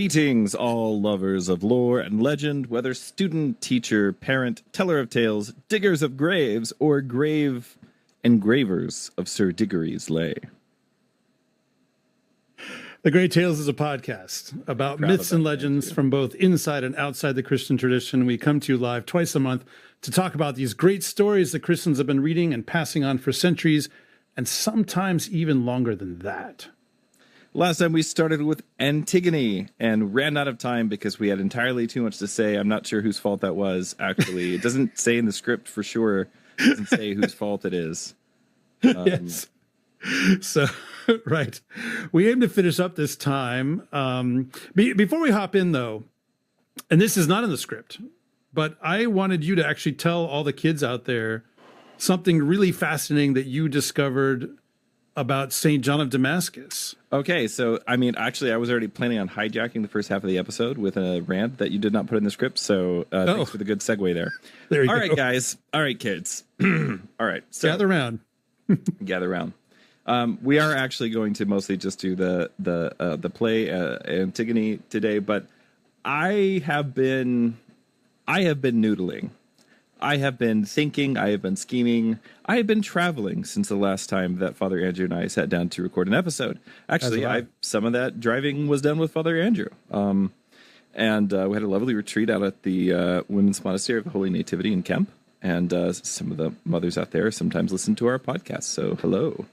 Greetings, all lovers of lore and legend, whether student, teacher, parent, teller of tales, diggers of graves, or grave engravers of Sir Diggory's lay. The Great Tales is a podcast about myths and legends from both inside and outside the Christian tradition. We come to you live twice a month to talk about these great stories that Christians have been reading and passing on for centuries, and sometimes even longer than that. Last time we started with Antigone and ran out of time because we had entirely too much to say. I'm not sure whose fault that was, actually. It doesn't say in the script for sure. It doesn't say whose fault it is. Yes. So, right. We aim to finish up this time. Before we hop in, though, and this is not in the script, but I wanted you to actually tell all the kids out there something really fascinating that you discovered about St. John of Damascus. Okay, so, I mean, actually, I was already planning on hijacking the first half of the episode with a rant that you did not put in the script, so thanks for the good segue there. There you go. All right, guys. All right, kids. All right. So, gather round. Gather round. We are actually going to mostly just do the play Antigone today, but I have been noodling. I have been thinking, I have been scheming, I have been traveling since the last time that Father Andrew and I sat down to record an episode. Actually, some of that driving was done with Father Andrew. And we had a lovely retreat out at the Women's Monastery of the Holy Nativity in Kemp. And some of the mothers out there sometimes listen to our podcast. So hello.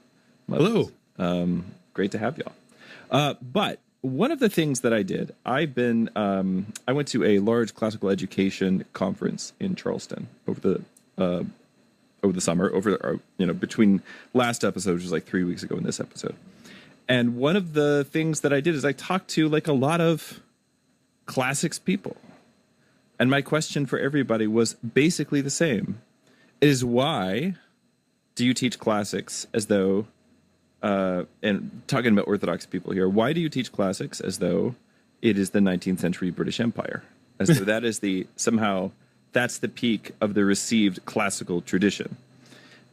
Mothers. Hello. Great to have y'all. But one of the things that I did, I went to a large classical education conference in Charleston over the summer, between last episode, which was like 3 weeks ago, and this episode. And one of the things that I did is I talked to like a lot of classics people. And my question for everybody was basically the same. Is why do you teach classics as though, and talking about Orthodox people here, why do you teach classics as though it is the 19th century British Empire? As though that is that's the peak of the received classical tradition,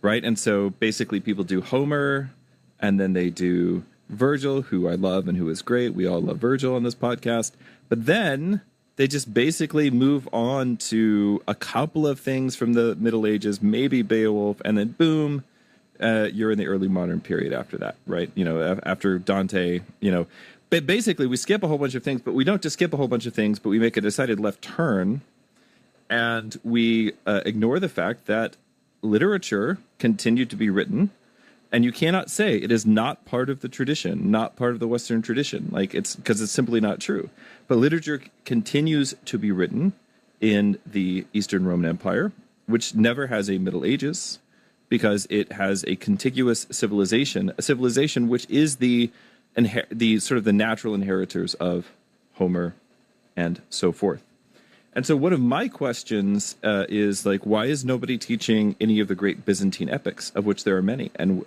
right? And so basically people do Homer, and then they do Virgil, who I love and who is great. We all love Virgil on this podcast. But then they just basically move on to a couple of things from the Middle Ages, maybe Beowulf, and then boom, you're in the early modern period after that, right? You know, after Dante, but basically we skip a whole bunch of things, but we don't just skip a whole bunch of things, but we make a decided left turn, and we ignore the fact that literature continued to be written, and you cannot say it is not part of the tradition, not part of the Western tradition. Like, it's because it's simply not true. But literature continues to be written in the Eastern Roman Empire, which never has a Middle Ages, because it has a contiguous civilization, a civilization which is the sort of the natural inheritors of Homer and so forth. And so one of my questions is, like, why is nobody teaching any of the great Byzantine epics, of which there are many, and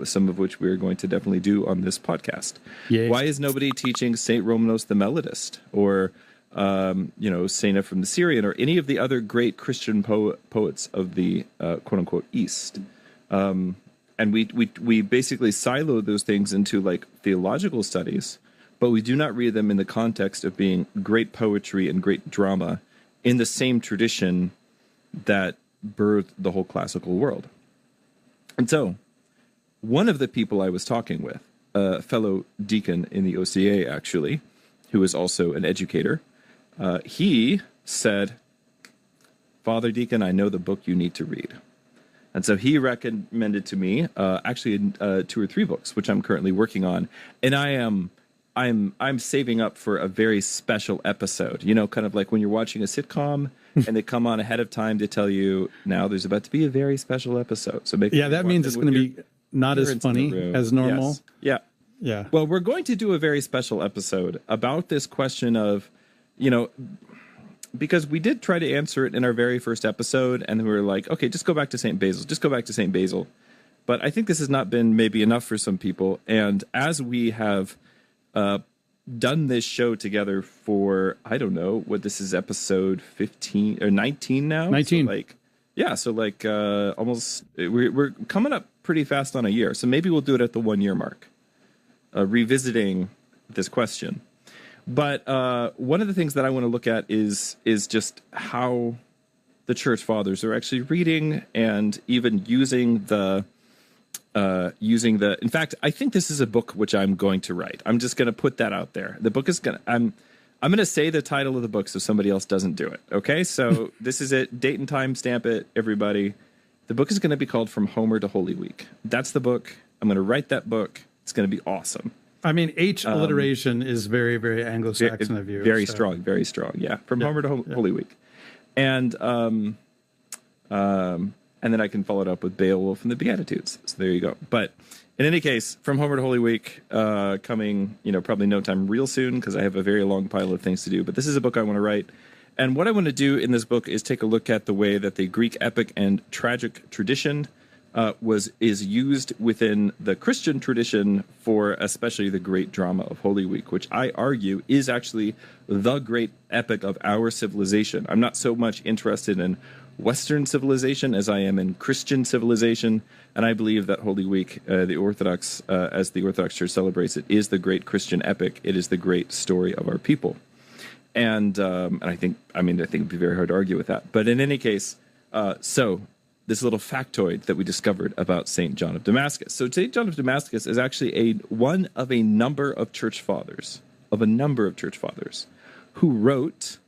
some of which we're going to definitely do on this podcast? Yay. Why is nobody teaching St. Romanos the Melodist, or Sena from the Syrian, or any of the other great Christian poets of the quote-unquote East? And we basically silo those things into, like, theological studies, but we do not read them in the context of being great poetry and great drama in the same tradition that birthed the whole classical world. And so, one of the people I was talking with, a fellow deacon in the OCA, actually, who is also an educator, he said, "Father Deacon, I know the book you need to read." And so he recommended to me, actually, 2 or 3 books, which I'm currently working on. And I'm saving up for a very special episode, kind of like when you're watching a sitcom and they come on ahead of time to tell you, now there's about to be a very special episode. So that means it's going to be not as funny as normal. Yes. Yeah. Well, we're going to do a very special episode about this question of, because we did try to answer it in our very first episode, and we were like, okay, just go back to St. Basil. But I think this has not been maybe enough for some people. And as we have done this show together for, I don't know what this is, episode 15 or 19 now. 19. So almost we're coming up pretty fast on a year. So maybe we'll do it at the 1 year mark, revisiting this question. But one of the things that I want to look at is just how the church fathers are actually reading and even using the. In fact, I think this is a book which I'm going to write. I'm just going to put that out there. The book is I'm going to say the title of the book so somebody else doesn't do it. Okay, so this is it. Date and time, stamp it, everybody. The book is going to be called From Homer to Holy Week. That's the book. I'm going to write that book. It's going to be awesome. I mean, H alliteration is very, very Anglo-Saxon of you. Very strong, very strong. Yeah, From Homer to Holy Week. And then I can follow it up with Beowulf and the Beatitudes. So there you go. But in any case, From Homer to Holy Week, coming, probably no time real soon because I have a very long pile of things to do. But this is a book I want to write. And what I want to do in this book is take a look at the way that the Greek epic and tragic tradition is used within the Christian tradition for especially the great drama of Holy Week, which I argue is actually the great epic of our civilization. I'm not so much interested in Western civilization as I am in Christian civilization, and I believe that Holy Week, the Orthodox, as the Orthodox Church celebrates it, is the great Christian epic. It is the great story of our people, and I think it'd be very hard to argue with that. But in any case, so this little factoid that we discovered about Saint John of Damascus. So Saint John of Damascus is actually one of a number of church fathers, who wrote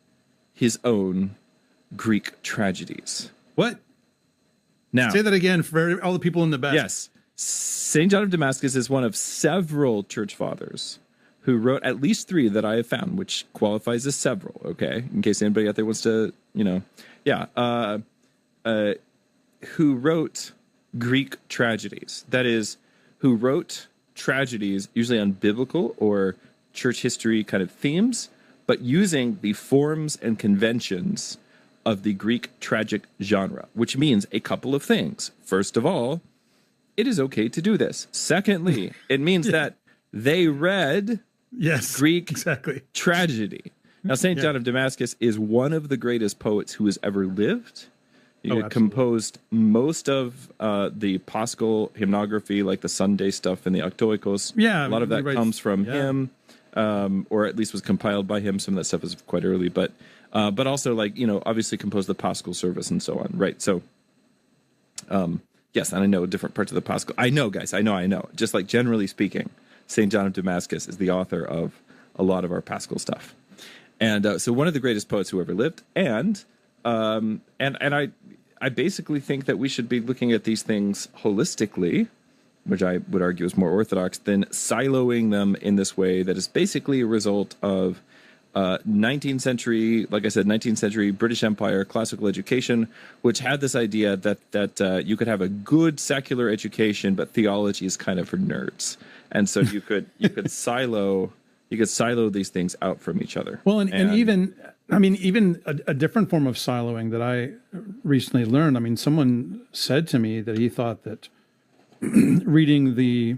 his own Greek tragedies. What? Now, say that again for all the people in the back. Yes. St. John of Damascus is one of several church fathers who wrote at least 3 that I have found, which qualifies as several, okay? In case anybody out there wants to, who wrote Greek tragedies. That is, who wrote tragedies usually on biblical or church history kind of themes, but using the forms and conventions of the Greek tragic genre, which means a couple of things. First of all, it is okay to do this. Secondly, it means that they read Greek tragedy. Now, St. John of Damascus is one of the greatest poets who has ever lived. He composed most of the Paschal hymnography, like the Sunday stuff and the Octoicos. Yeah, a lot of that comes from him, or at least was compiled by him. Some of that stuff is quite early, but also obviously composed the Paschal service and so on, right? So, yes, and I know different parts of the Paschal. I know, guys, I know. Just like generally speaking, St. John of Damascus is the author of a lot of our Paschal stuff. And so one of the greatest poets who ever lived, and I basically think that we should be looking at these things holistically, which I would argue is more orthodox, than siloing them in this way that is basically a result of 19th century, like I said, 19th century British Empire classical education, which had this idea that you could have a good secular education, but theology is kind of for nerds, and so you could silo these things out from each other. Well, and even a different form of siloing that I recently learned. I mean, someone said to me that he thought that reading the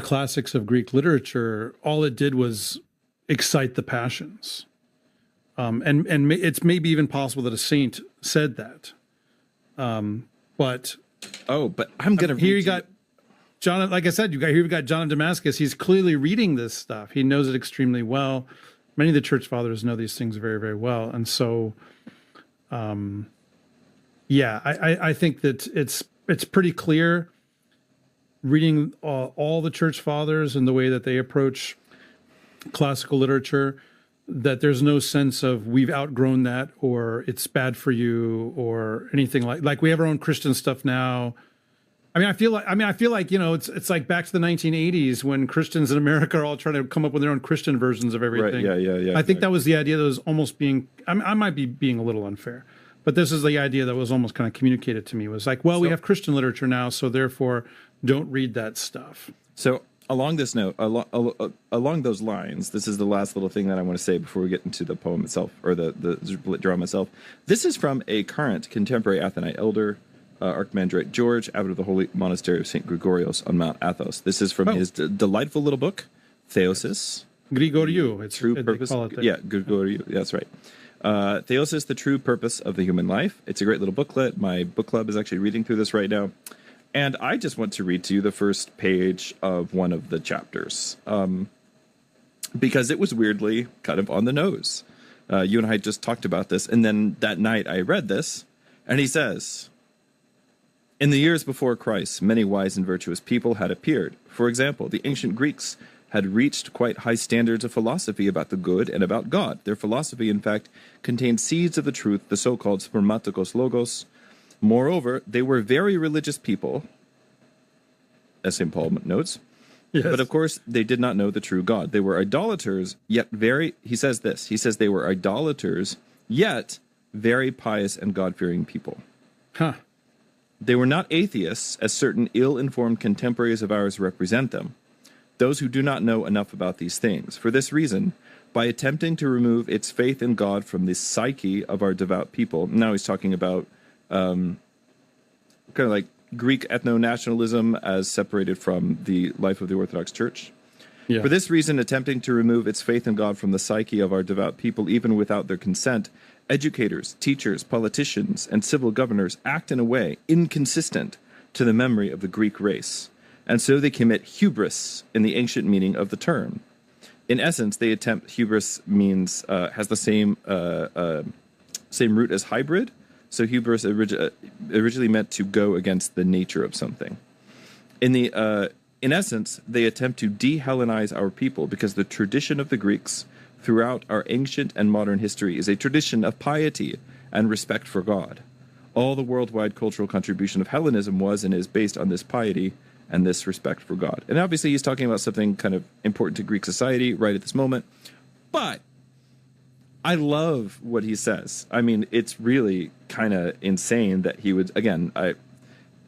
classics of Greek literature, all it did was excite the passions. And it's maybe even possible that a saint said that. But I'm going to here you got John, like I said, you've got John of Damascus. He's clearly reading this stuff. He knows it extremely well. Many of the church fathers know these things very, very well. And so, I think that it's pretty clear reading all the church fathers and the way that they approach classical literature, that there's no sense of we've outgrown that or it's bad for you or anything like we have our own Christian stuff now. I feel like it's like back to the 1980s when Christians in America are all trying to come up with their own Christian versions of everything. Right, yeah. I think that was the idea that was almost being. I might be being a little unfair, but this is the idea that was almost kind of communicated to me. Was like, well, we have Christian literature now, so therefore, don't read that stuff. So along this note, along those lines, this is the last little thing that I want to say before we get into the poem itself or the drama itself. This is from a current contemporary Athenite elder. Archimandrite George, abbot of the Holy Monastery of St. Gregorios on Mount Athos. This is from his delightful little book, Theosis. Grigoriou. It's true purpose. Grigoriou. That's right. Theosis, the true purpose of the human life. It's a great little booklet. My book club is actually reading through this right now. And I just want to read to you the first page of one of the chapters. because it was weirdly kind of on the nose. You and I just talked about this, and then that night I read this, and he says, in the years before Christ, many wise and virtuous people had appeared. For example, the ancient Greeks had reached quite high standards of philosophy about the good and about God. Their philosophy, in fact, contained seeds of the truth, the so-called spermaticos logos. Moreover, they were very religious people, as St. Paul notes. Yes. But of course, they did not know the true God. They were idolaters, yet he says they were idolaters, yet very pious and God-fearing people. Huh. They were not atheists, as certain ill-informed contemporaries of ours represent them, those who do not know enough about these things. For this reason, by attempting to remove its faith in God from the psyche of our devout people, now he's talking about kind of like Greek ethno-nationalism as separated from the life of the Orthodox Church. Yeah. For this reason, attempting to remove its faith in God from the psyche of our devout people, even without their consent, educators, teachers, politicians, and civil governors act in a way inconsistent to the memory of the Greek race, and so they commit hubris in the ancient meaning of the term. In essence, they attempt, hubris means, has the same root as hybrid, so hubris originally meant to go against the nature of something. In essence, they attempt to de-Hellenize our people because the tradition of the Greeks throughout our ancient and modern history is a tradition of piety and respect for God. All the worldwide cultural contribution of Hellenism was and is based on this piety and this respect for God. And obviously he's talking about something kind of important to Greek society right at this moment. But I love what he says. I mean, it's really kind of insane that he would, again,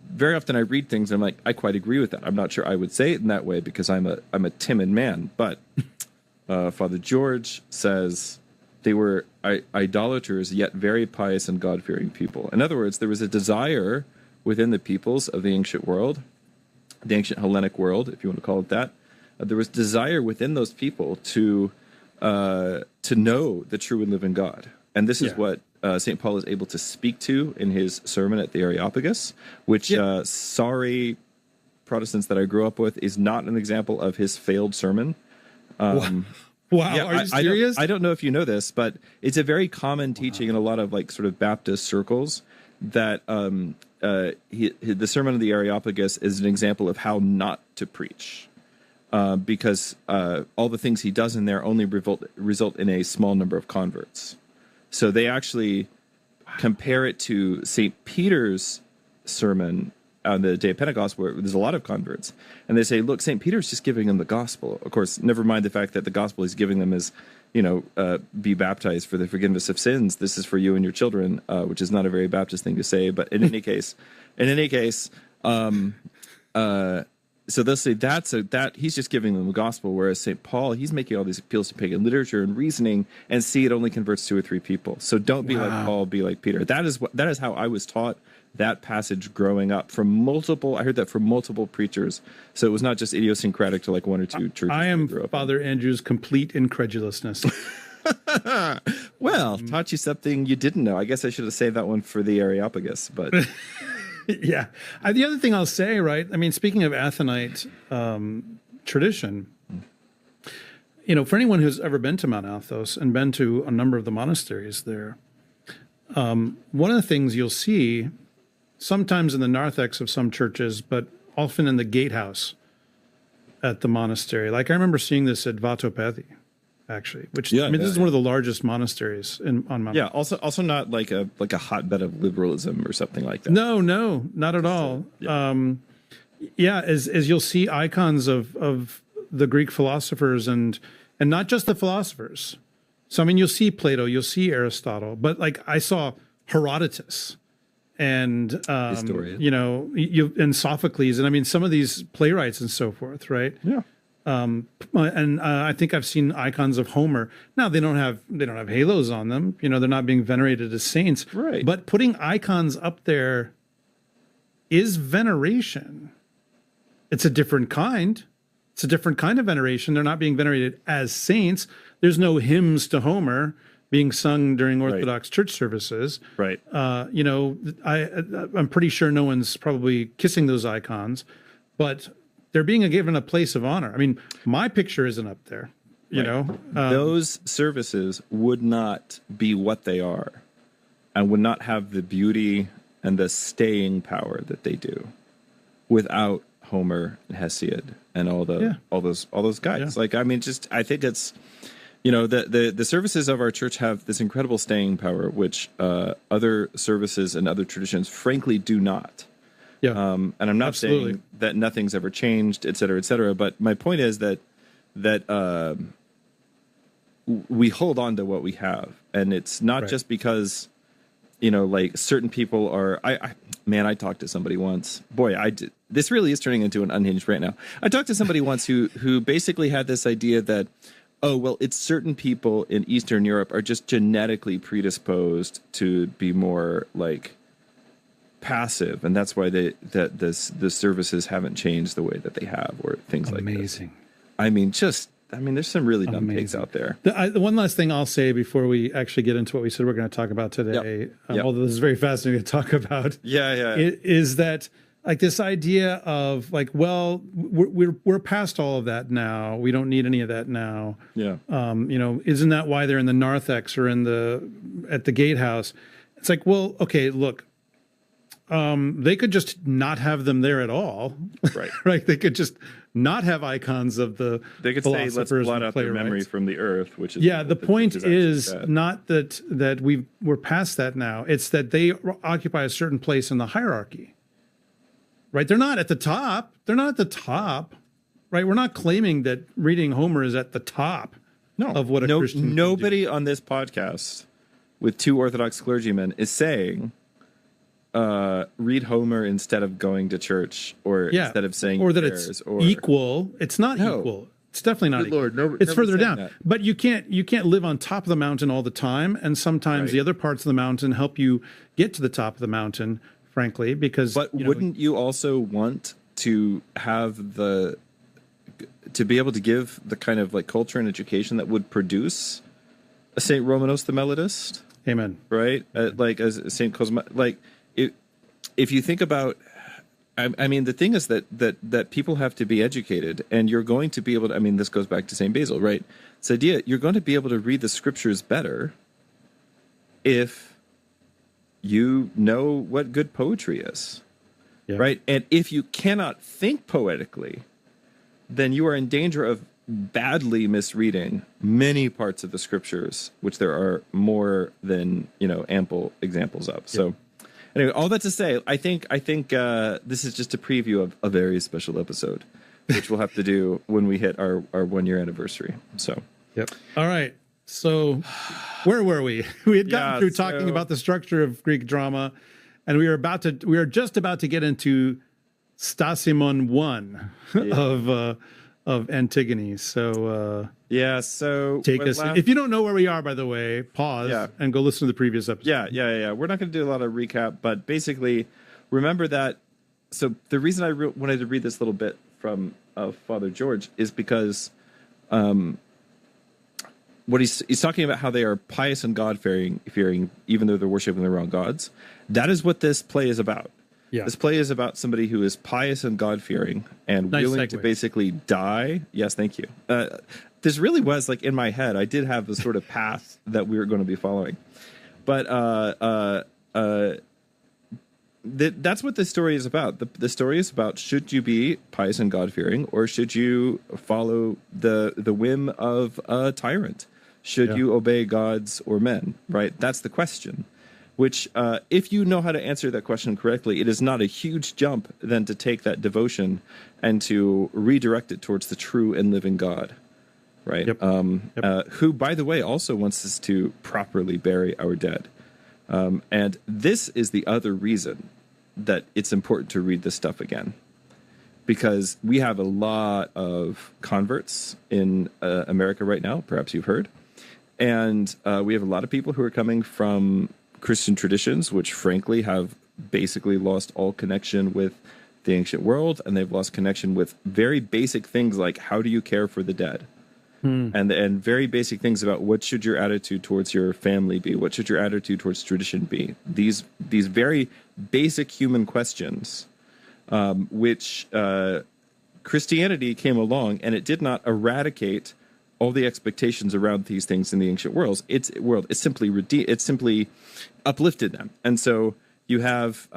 very often I read things and I'm like, I quite agree with that. I'm not sure I would say it in that way because I'm a timid man. But Father George says they were idolaters, yet very pious and God-fearing people. In other words, there was a desire within the peoples of the ancient world, the ancient Hellenic world, if you want to call it that. There was desire within those people to know the true and living God. And this is what St. Paul is able to speak to in his sermon at the Areopagus, which, sorry, Protestants that I grew up with, is not an example of his failed sermon. Wow, yeah, are you serious? I don't know if you know this, but it's a very common teaching in a lot of like sort of Baptist circles that the Sermon of the Areopagus is an example of how not to preach. Because all the things he does in there only result in a small number of converts. So they actually compare it to St. Peter's sermon on the day of Pentecost, where there's a lot of converts. And they say, look, St. Peter's just giving them the gospel. Of course, never mind the fact that the gospel he's giving them is, be baptized for the forgiveness of sins. This is for you and your children, which is not a very Baptist thing to say. But in any case, so they'll say that he's just giving them the gospel, whereas St. Paul, he's making all these appeals to pagan literature and reasoning, and see it only converts 2 or 3 people. So don't be like Paul, be like Peter. That is how I was taught that passage growing up I heard that from multiple preachers. So it was not just idiosyncratic to like 1 or 2 churches. I am Father Andrew's complete incredulousness. Well, taught you something you didn't know. I guess I should have saved that one for the Areopagus, but yeah. The other thing I'll say, right? I mean, speaking of Athenite tradition, for anyone who's ever been to Mount Athos and been to a number of the monasteries there, one of the things you'll see sometimes in the narthex of some churches, but often in the gatehouse at the monastery. Like I remember seeing this at Vatopedi, actually, which this is one of the largest monasteries on Mount. Yeah, also not like a hotbed of liberalism or something like that. No, not at all. As you'll see icons of the Greek philosophers and not just the philosophers. So I mean, you'll see Plato, you'll see Aristotle, but like I saw Herodotus and and Sophocles, and I mean some of these playwrights and so forth, right? Yeah. I think I've seen icons of Homer. Now they don't have halos on them. They're not being venerated as saints. Right. But putting icons up there is veneration. It's a different kind. It's a different kind of veneration. They're not being venerated as saints. There's no hymns to Homer being sung during Orthodox church services. Right. I'm pretty sure no one's probably kissing those icons, but they're being given a place of honor. I mean, my picture isn't up there. you know. Those services would not be what they are and would not have the beauty and the staying power that they do without Homer and Hesiod and all those guys. Like, I mean, I think it's, you know, the services of our church have this incredible staying power, which other services and other traditions, frankly, do not. Yeah. And I'm not saying that nothing's ever changed, et cetera, but my point is that we hold on to what we have, and it's not just because, you know, like certain people are. I talked to somebody once. Boy, this really is turning into an unhinged right now. I talked to somebody once who basically had this idea that, oh, well, it's certain people in Eastern Europe are just genetically predisposed to be more like passive, and that's why the services haven't changed the way that they have, or things like this. Amazing. I mean, there's some really dumb takes out there. The one last thing I'll say before we actually get into what we said we're going to talk about today, although this is very fascinating to talk about, is that like this idea of like, well, we're past all of that now. We don't need any of that now. Yeah. You know, isn't that why they're in the narthex or at the gatehouse? It's like, well, okay, look. They could just not have them there at all. Right. Right. They could just not have icons of the They could say, let's blot out their memory from the earth, which is... Yeah, the point is not that we're past that now. It's that they occupy a certain place in the hierarchy. Right? They're not at the top. They're not at the top. Right? We're not claiming that reading Homer is at the top of what a Christian... Nobody on this podcast with two Orthodox clergymen is saying... read Homer instead of going to church, or instead of saying or that prayers, it's equal. It's not equal. It's definitely not equal. Lord, it's further down. That. But you can't live on top of the mountain all the time, and sometimes the other parts of the mountain help you get to the top of the mountain. Frankly, because wouldn't you also want to have to be able to give the kind of like culture and education that would produce a Saint Romanos the Melodist? Amen. Right, like as Saint Cosma, like. If you think about, I mean, the thing is that people have to be educated, and you're going to be able to, I mean, this goes back to St. Basil, right? This idea, you're going to be able to read the scriptures better if you know what good poetry is, right? And if you cannot think poetically, then you are in danger of badly misreading many parts of the scriptures, which there are more than, ample examples of. So. Anyway, all that to say, I think this is just a preview of a very special episode, which we'll have to do when we hit our 1 year anniversary. So, all right. So, where were we? We had gotten through talking about the structure of Greek drama, and we are just about to get into Stasimon 1 of Antigone. So so take us. If you don't know where we are, by the way, pause and go listen to the previous episode. Yeah. We're not going to do a lot of recap, but basically, remember that. So the reason I wanted to read this little bit from Father George is because what he's talking about, how they are pious and God-fearing, even though they're worshiping the wrong gods. That is what this play is about. Yeah. This play is about somebody who is pious and God-fearing and willing to basically die. Yes, thank you. This really was like in my head. I did have the sort of path that we were going to be following, but that's what the story is about. The story is about, should you be pious and God-fearing, or should you follow the whim of a tyrant? Should you obey gods or men? Right. That's the question. Which, if you know how to answer that question correctly, it is not a huge jump then to take that devotion and to redirect it towards the true and living God, right? Who, by the way, also wants us to properly bury our dead. And this is the other reason that it's important to read this stuff again, because we have a lot of converts in America right now, perhaps you've heard, and we have a lot of people who are coming from Christian traditions, which frankly have basically lost all connection with the ancient world, and they've lost connection with very basic things like, how do you care for the dead? And very basic things about what should your attitude towards your family be? What should your attitude towards tradition be? These very basic human questions, which Christianity came along, and it did not eradicate all the expectations around these things in the ancient world, it's simply uplifted them. And so you have,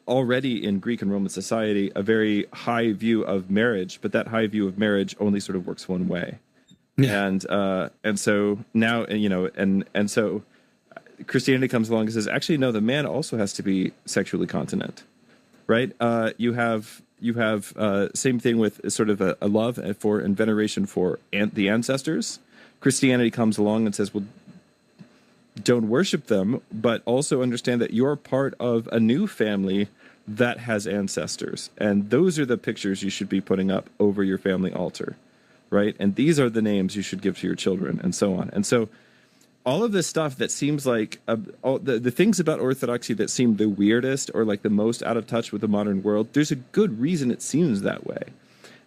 already in Greek and Roman society, a very high view of marriage, but that high view of marriage only sort of works one way. Yeah. And so now, and so Christianity comes along and says, actually, no, the man also has to be sexually continent, right? You have same thing with sort of a love for and veneration for the ancestors. Christianity comes along and says, well, don't worship them, but also understand that you're part of a new family that has ancestors. And those are the pictures you should be putting up over your family altar, right? And these are the names you should give to your children, and so on. And so all of this stuff that seems like the things about orthodoxy that seem the weirdest or like the most out of touch with the modern world, there's a good reason it seems that way.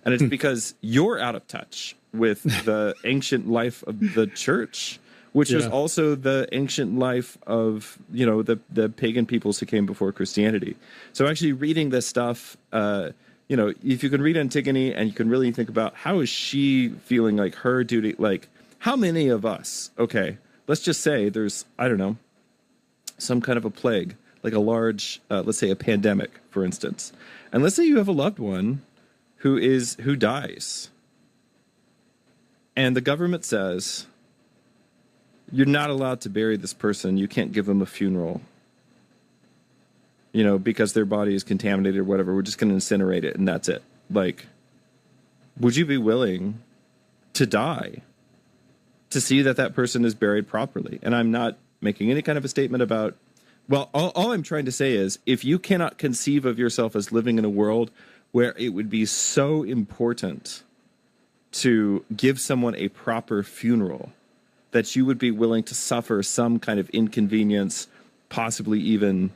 And it's because you're out of touch with the ancient life of the church, which was also the ancient life of, the pagan peoples who came before Christianity. So actually reading this stuff, if you can read Antigone and you can really think about how is she feeling like her duty, like how many of us, let's just say there's, I don't know, some kind of a plague, like a large, let's say a pandemic, for instance. And let's say you have a loved one who dies. And the government says, you're not allowed to bury this person. You can't give them a funeral, because their body is contaminated or whatever. We're just going to incinerate it and that's it. Like, would you be willing to die to see that person is buried properly? And I'm not making any kind of a statement about, well, all I'm trying to say is if you cannot conceive of yourself as living in a world where it would be so important to give someone a proper funeral that you would be willing to suffer some kind of inconvenience, possibly even,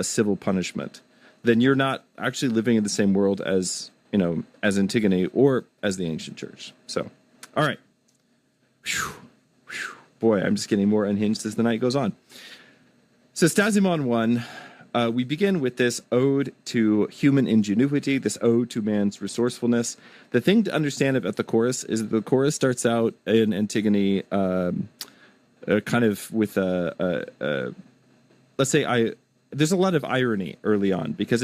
civil punishment, then you're not actually living in the same world as Antigone or as the ancient church. So, all right. Boy, I'm just getting more unhinged as the night goes on. So Stasimon 1, we begin with this ode to human ingenuity, this ode to man's resourcefulness. The thing to understand about the chorus is that the chorus starts out in Antigone kind of with let's say there's a lot of irony early on because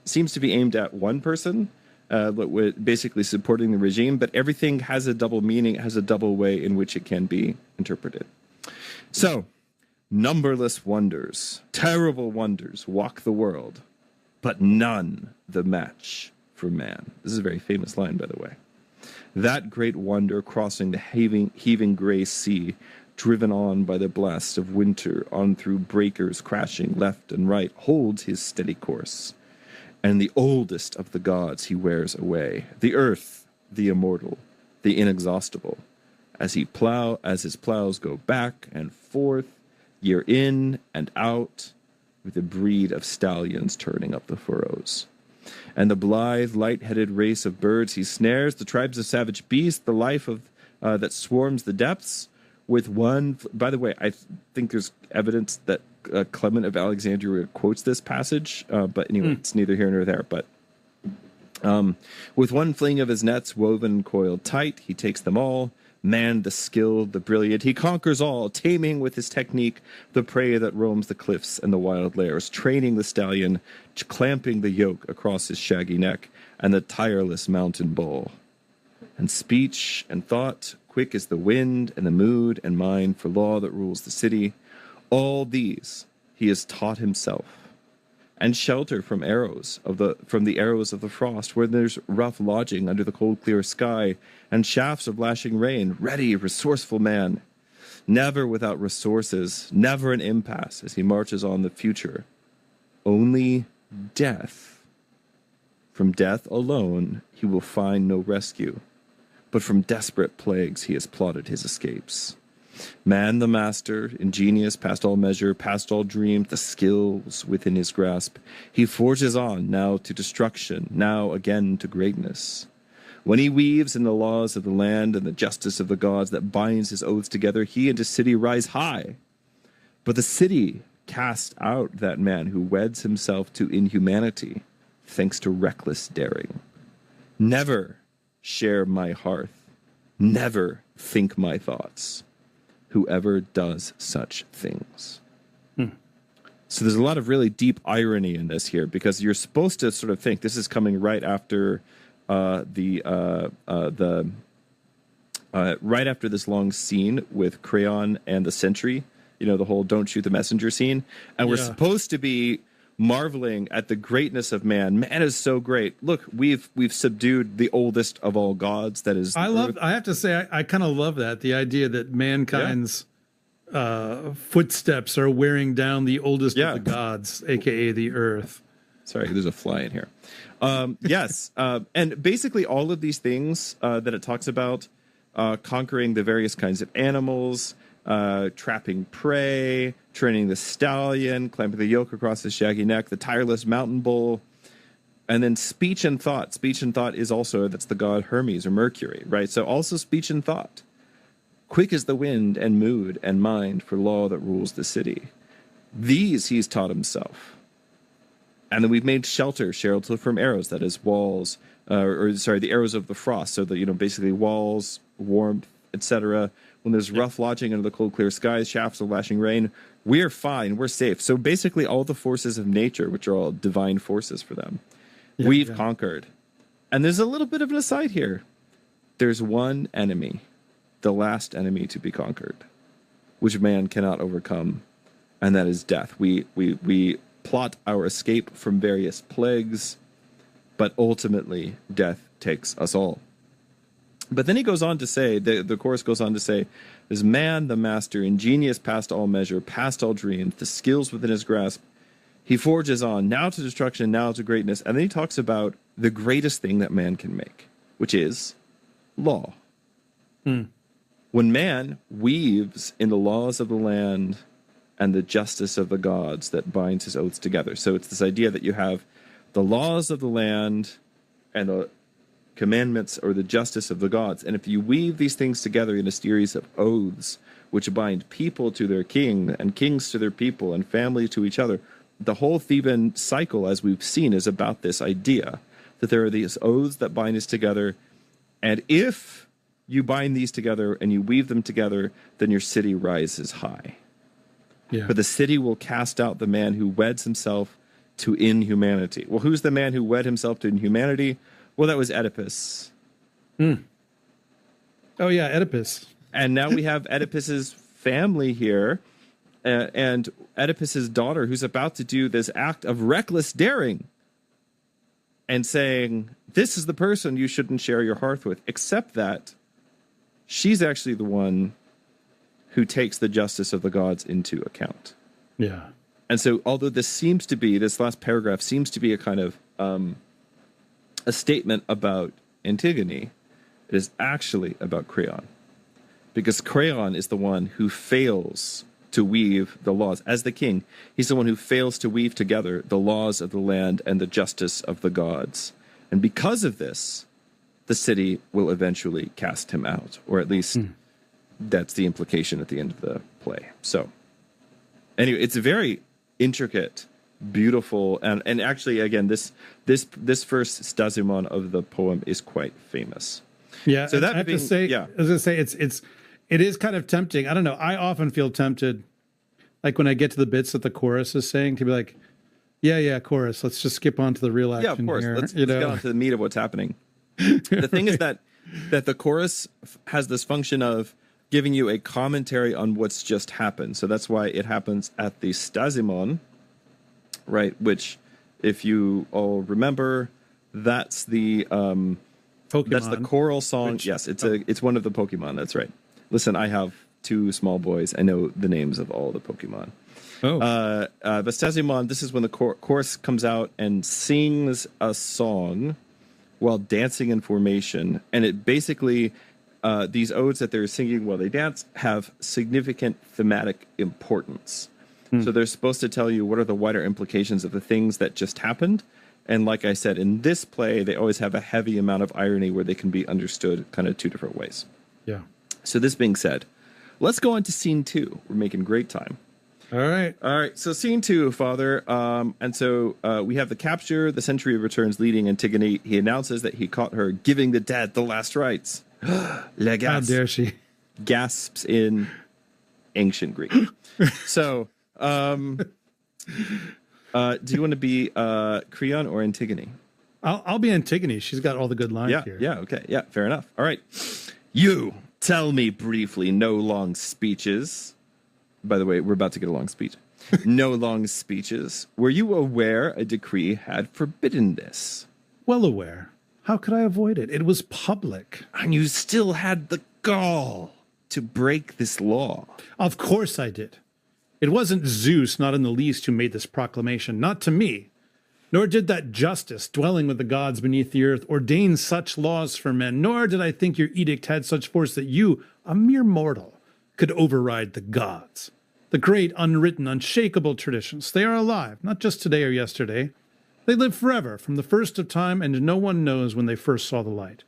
seems to be aimed at one person, basically supporting the regime, but everything has a double meaning, has a double way in which it can be interpreted. So, numberless wonders, terrible wonders walk the world, but none the match for man. This is a very famous line, by the way. That great wonder crossing the heaving gray sea, driven on by the blast of winter, on through breakers crashing left and right, holds his steady course. And the oldest of the gods he wears away, the earth, the immortal, the inexhaustible, as his plows go back and forth, year in and out, with a breed of stallions turning up the furrows. And the blithe, light-headed race of birds he snares, the tribes of savage beasts, the life of that swarms the depths, with one. By the way, I think there's evidence that Clement of Alexandria quotes this passage, but anyway, it's neither here nor there. But with one fling of his nets woven and coiled tight, he takes them all. Man, the skilled, the brilliant, he conquers all, taming with his technique the prey that roams the cliffs and the wild lairs, training the stallion, clamping the yoke across his shaggy neck, and the tireless mountain bull. And speech and thought, quick as the wind, and the mood and mind for law that rules the city, all these he has taught himself. And shelter from the arrows of the frost, where there's rough lodging under the cold clear sky, and shafts of lashing rain, ready, resourceful man, never without resources, never an impasse as he marches on the future. Only death. From death alone he will find no rescue, but from desperate plagues he has plotted his escapes. Man the master, ingenious past all measure, past all dream, the skills within his grasp, he forges on, now to destruction, now again to greatness. When he weaves in the laws of the land and the justice of the gods that binds his oaths together, he and his city rise high. But the city casts out that man who weds himself to inhumanity, thanks to reckless daring. Never share my hearth never think my thoughts. Whoever does such things. So there's a lot of really deep irony in this here, because you're supposed to sort of think this is coming right after right after this long scene with Creon and the sentry, the whole "don't shoot the messenger" scene, and we're supposed to be marveling at the greatness of man. Man is so great. Look, we've subdued the oldest of all gods. That is, I have to say, I kind of love that, the idea that mankind's footsteps are wearing down the oldest of the gods, aka the earth. Sorry, there's a fly in here. Yes, and basically all of these things that it talks about, conquering the various kinds of animals, trapping prey, training the stallion, clamping the yoke across the shaggy neck, the tireless mountain bull, and then speech and thought. Speech and thought is also, that's the god Hermes or Mercury, right? So also speech and thought. Quick as the wind and mood and mind for law that rules the city. These he's taught himself. And then we've made shelter from arrows, that is walls, the arrows of the frost. So that, basically walls, warmth, etc. When there's rough lodging under the cold, clear skies, shafts of lashing rain, we're fine, we're safe. So basically all the forces of nature, which are all divine forces for them, we've conquered. And there's a little bit of an aside here. There's one enemy, the last enemy to be conquered, which man cannot overcome, and that is death. We plot our escape from various plagues, but ultimately death takes us all. But then he goes on to say, the chorus goes on to say, is man the master, ingenious past all measure, past all dreams, the skills within his grasp, he forges on, now to destruction, now to greatness. And then he talks about the greatest thing that man can make, which is law. When man weaves in the laws of the land and the justice of the gods that binds his oaths together. So it's this idea that you have the laws of the land and the commandments or the justice of the gods. And if you weave these things together in a series of oaths, which bind people to their king and kings to their people and family to each other, the whole Theban cycle, as we've seen, is about this idea that there are these oaths that bind us together. And if you bind these together and you weave them together, then your city rises high. But the city will cast out the man who weds himself to inhumanity. Well, who's the man who wed himself to inhumanity? Well, that was Oedipus. Oh, yeah, Oedipus. And now we have Oedipus's family here, and Oedipus's daughter, who's about to do this act of reckless daring and saying, this is the person you shouldn't share your hearth with, except that she's actually the one who takes the justice of the gods into account. And so, although this last paragraph seems to be a kind of a statement about Antigone, it is actually about Creon. Because Creon is the one who fails to weave the laws. As the king, he's the one who fails to weave together the laws of the land and the justice of the gods. And because of this, the city will eventually cast him out, or at least that's the implication at the end of the play. So anyway, it's a very intricate, beautiful, and actually, again, this first stasimon of the poem is quite famous. So that I have to say, I was gonna say it is kind of tempting. I don't know. I often feel tempted, like when I get to the bits that the chorus is saying, to be like, chorus. Let's just skip on to the real action. Yeah, of course. Here, let's get on to the meat of what's happening. The thing is that the chorus has this function of giving you a commentary on what's just happened. So that's why it happens at the stasimon, right? Which, if you all remember, that's the Pokemon. That's the choral song. Yes, it's one of the Pokemon. That's right. Listen, I have two small boys. I know the names of all the Pokemon. The stasimon, this is when the chorus comes out and sings a song while dancing in formation. And it basically, these odes that they're singing while they dance have significant thematic importance. So they're supposed to tell you what are the wider implications of the things that just happened. And like I said, in this play, they always have a heavy amount of irony where they can be understood kind of two different ways. So this being said, let's go on to scene 2. We're making great time. All right. So scene 2, Father. And so we have the capture. The sentry returns leading Antigone. He announces that he caught her giving the dead the last rites. Legas. How dare she? Gasps in ancient Greek. So, do you want to be Creon or Antigone? I'll be Antigone. She's got all the good lines here. Yeah, okay. Yeah, fair enough. All right. You tell me briefly, no long speeches. By the way, we're about to get a long speech. No long speeches. Were you aware a decree had forbidden this? Well aware. How could I avoid it? It was public. And you still had the gall to break this law. Of course I did. It wasn't Zeus, not in the least, who made this proclamation, not to me. Nor did that justice, dwelling with the gods beneath the earth, ordain such laws for men, nor did I think your edict had such force that you, a mere mortal, could override the gods. The great, unwritten, unshakable traditions, they are alive, not just today or yesterday. They live forever, from the first of time, and no one knows when they first saw the light.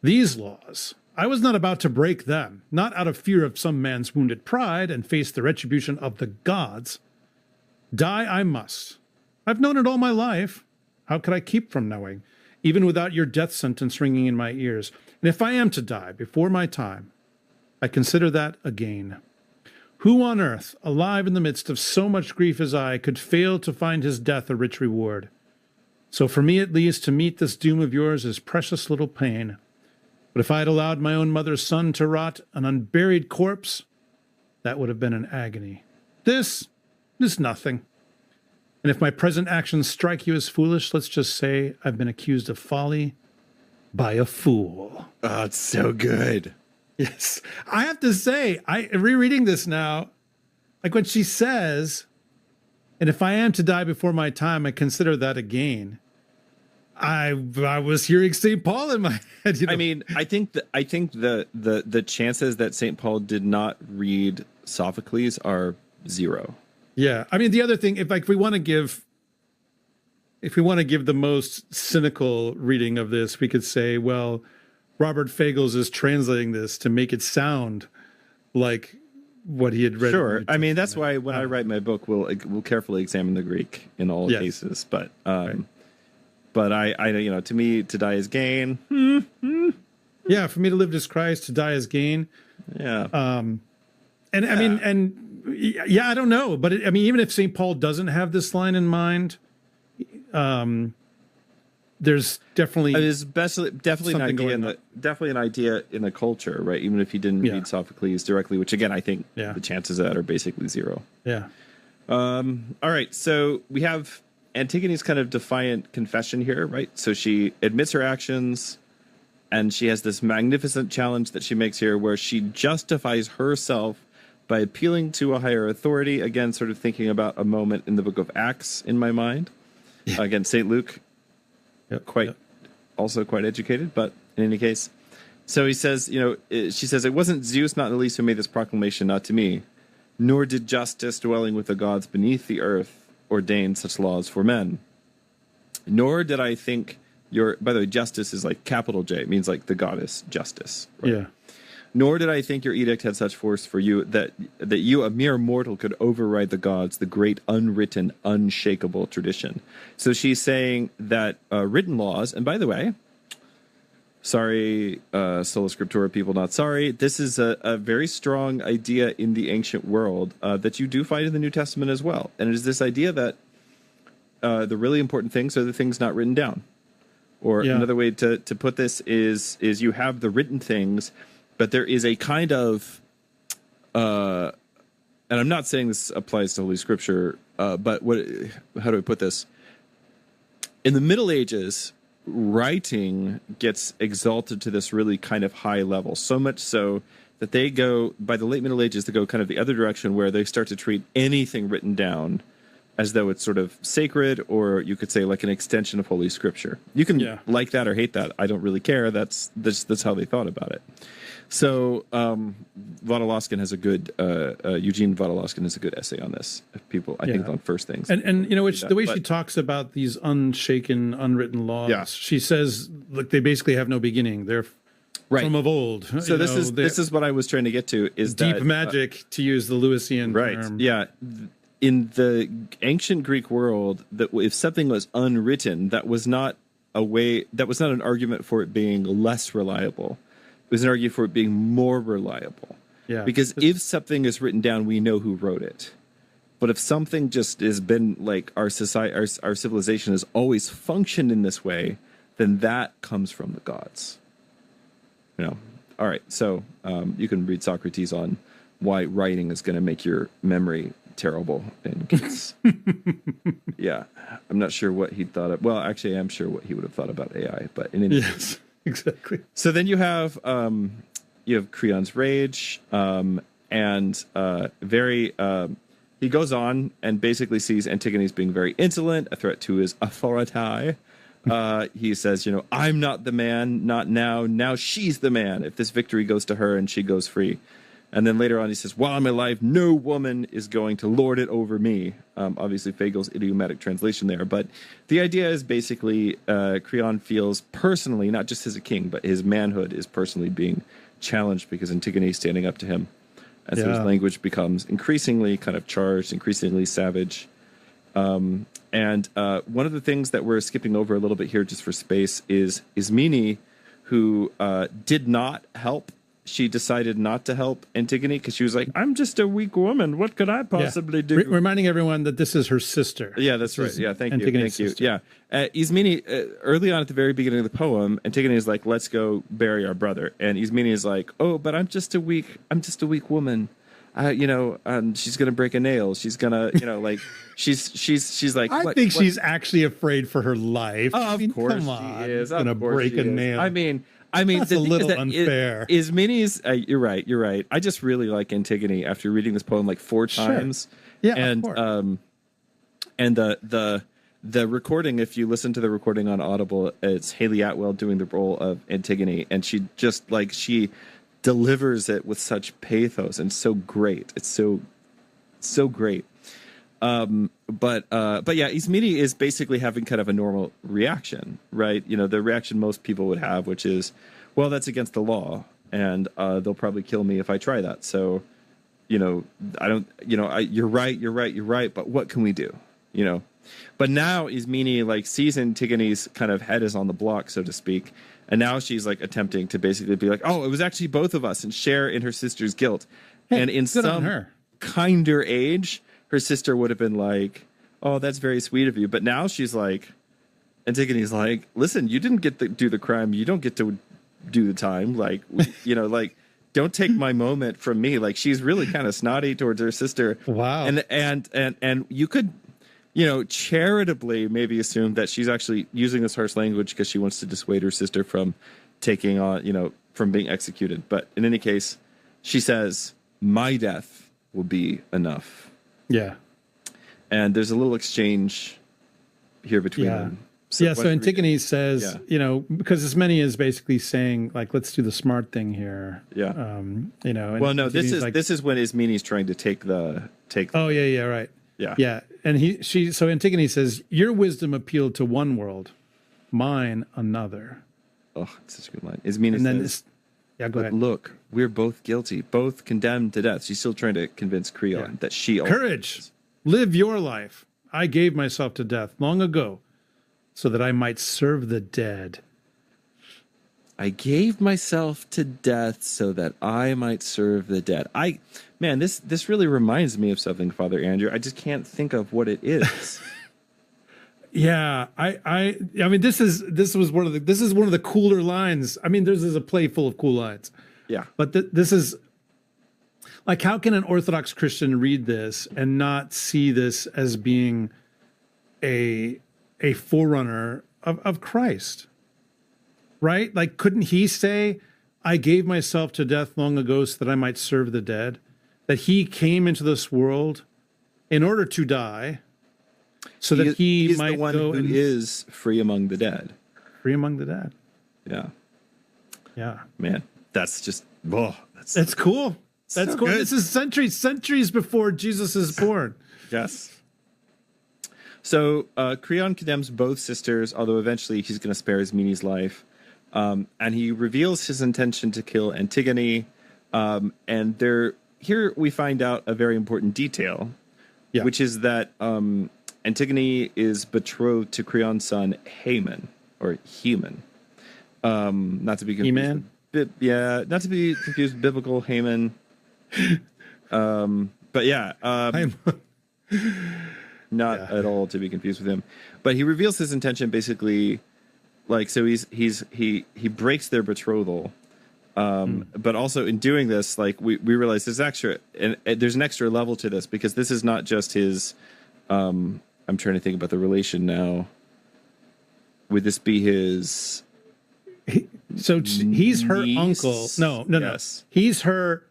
These laws, I was not about to break them, not out of fear of some man's wounded pride and face the retribution of the gods. Die I must. I've known it all my life. How could I keep from knowing, even without your death sentence ringing in my ears? And if I am to die before my time, I consider that a gain. Who on earth, alive in the midst of so much grief as I, could fail to find his death a rich reward? So for me at least, to meet this doom of yours is precious little pain. But if I had allowed my own mother's son to rot, an unburied corpse, that would have been an agony. This is nothing. And if my present actions strike you as foolish, let's just say I've been accused of folly by a fool. Oh, it's so good. Yes. I have to say, rereading this now, like when she says, and if I am to die before my time, I consider that a gain. I was hearing St. Paul in my head. You know? I mean, I think the chances that St. Paul did not read Sophocles are zero. Yeah. I mean, the other thing, if we want to give the most cynical reading of this, we could say, well, Robert Fagles is translating this to make it sound like what he had read. Sure. I mean, that's why when I write my book, we'll carefully examine the Greek in all cases. But right. But I you know, to me, to die is gain. Yeah, for me to live is Christ, to die is gain. Yeah. And I mean, and yeah, I don't know, but I mean, even if St. Paul doesn't have this line in mind, there's definitely definitely an idea in the culture, right? Even if he didn't read Sophocles directly, which again I think the chances of that are basically zero. Yeah. All right, so we have Antigone's kind of defiant confession here, right? So she admits her actions, and she has this magnificent challenge that she makes here, where she justifies herself by appealing to a higher authority. Again, sort of thinking about a moment in the book of Acts in my mind. Yeah. Again, St. Luke. Also quite educated, but in any case. So he says, you know, she says, it wasn't Zeus, not the least, who made this proclamation, not to me, nor did justice dwelling with the gods beneath the earth ordain such laws for men. Nor did I think by the way, justice is like capital J, it means like the goddess justice. Right? Yeah. Nor did I think your edict had such force for you that you, a mere mortal, could override the gods, the great unwritten, unshakable tradition. So she's saying that written laws, and by the way, sorry, sola scriptura people, not sorry, this is a very strong idea in the ancient world that you do find in the New Testament as well. And it is this idea that the really important things are the things not written down. Or another way to put this is you have the written things, but there is a kind of, and I'm not saying this applies to Holy Scripture, but how do I put this? In the Middle Ages, writing gets exalted to this really kind of high level, so much so that they go, by the late Middle Ages, they go kind of the other direction, where they start to treat anything written down as though it's sort of sacred, or you could say like an extension of Holy Scripture. You can like that or hate that. I don't really care. That's how they thought about it. So Vodoloskin has a good Eugene Vodoloskin has a good essay on this. People, I think, on First Things. And you know, the way she talks about these unshaken, unwritten laws, she says, look, they basically have no beginning. They're from of old. So this is what I was trying to get to, is deep that, magic, to use the Lewisian term. Yeah. In the ancient Greek world, that if something was unwritten, that was not an argument for it being less reliable. There's an argument for it being more reliable. Yeah. Because if something is written down, we know who wrote it. But if something just has been like our society, our civilization has always functioned in this way, then that comes from the gods. All right. So you can read Socrates on why writing is going to make your memory terrible. And yeah, I'm not sure what he thought of. Well, actually, I'm sure what he would have thought about AI. But in any case, exactly. So then you have Creon's rage, and he goes on and basically sees Antigone as being very insolent, a threat to his authority. He says, I'm not the man, not now. Now she's the man. If this victory goes to her and she goes free. And then later on he says, while I'm alive, no woman is going to lord it over me. Obviously Fagel's idiomatic translation there. But the idea is basically Creon feels personally, not just as a king, but his manhood is personally being challenged because Antigone is standing up to him. And so his language becomes increasingly kind of charged, increasingly savage. And one of the things that we're skipping over a little bit here just for space is Ismene, who did not help. She decided not to help Antigone because she was like, I'm just a weak woman. What could I possibly do? Reminding everyone that this is her sister. Yeah, that's right. Yeah, thank you. Thank sister. you. Yeah. Ismene, early on at the very beginning of the poem, Antigone is like, let's go bury our brother. And Ismene is like, oh, but I'm just a weak woman. She's going to break a nail. She's going to, she's like, I think she's actually afraid for her life. Of course come on. she is. Going to break a nail. I mean, that's a little unfair. Ismene's, you're right. I just really like Antigone after reading this poem like 4 times. Yeah, and of course. And the recording, if you listen to the recording on Audible, it's Haley Atwell doing the role of Antigone, and she just she delivers it with such pathos and so great. It's so great. But yeah, Ismene is basically having kind of a normal reaction, right? The reaction most people would have, which is, well, that's against the law, and they'll probably kill me if I try that. So, I don't, you're right. But what can we do? But now Ismene sees Antigone's kind of head is on the block, so to speak. And now she's attempting to basically be like, oh, it was actually both of us and share in her sister's guilt. Hey, and in some kinder age, her sister would have been like, oh, that's very sweet of you. But now she's like, Antigone's like, listen, you didn't get to do the crime. You don't get to do the time. Don't take my moment from me. She's really kind of snotty towards her sister. Wow. And you could, charitably maybe assume that she's actually using this harsh language because she wants to dissuade her sister from taking on, from being executed. But in any case, she says, my death will be enough. Yeah. And there's a little exchange here between them. So Antigone says, because Ismene is basically saying, so let's do the smart thing here. Yeah. Well, no, this is when Ismene's trying to take the. Oh, yeah, right. Yeah. Yeah. And so Antigone says, your wisdom appealed to one world, mine another. Oh, it's such a good line. Ismene says, go ahead. Look, we're both guilty, both condemned to death. She's still trying to convince Creon that she also courage, live your life. I gave myself to death long ago so that I might serve the dead. I gave myself to death so that I might serve the dead. This really reminds me of something, Father Andrew. I just can't think of what it is. Yeah, I mean, this is one of the cooler lines. I mean, this is a play full of cool lines. Yeah, but this is how can an Orthodox Christian read this and not see this as being a forerunner of Christ? Right? Couldn't he say, I gave myself to death long ago so that I might serve the dead? That he came into this world in order to die so that he might the one go who is free among the dead. Free among the dead. Yeah. Yeah. Man, that's just, that's cool. That's so cool. Good. This is centuries before Jesus is born. Yes. So Creon condemns both sisters, although eventually he's going to spare Ismene's life. And he reveals his intention to kill Antigone. And here we find out a very important detail, which is that Antigone is betrothed to Creon's son Haemon, or Haemon. Not to be confused. Yeah, not to be confused with biblical Haemon. But yeah, not at all to be confused with him. But he reveals his intention basically, like, so he breaks their betrothal. But also in doing this, like we realize there's an extra level to this, because this is not just his. I'm trying to think about the relation now. Would this be his? So he's her niece? uncle. No. Yes. He's her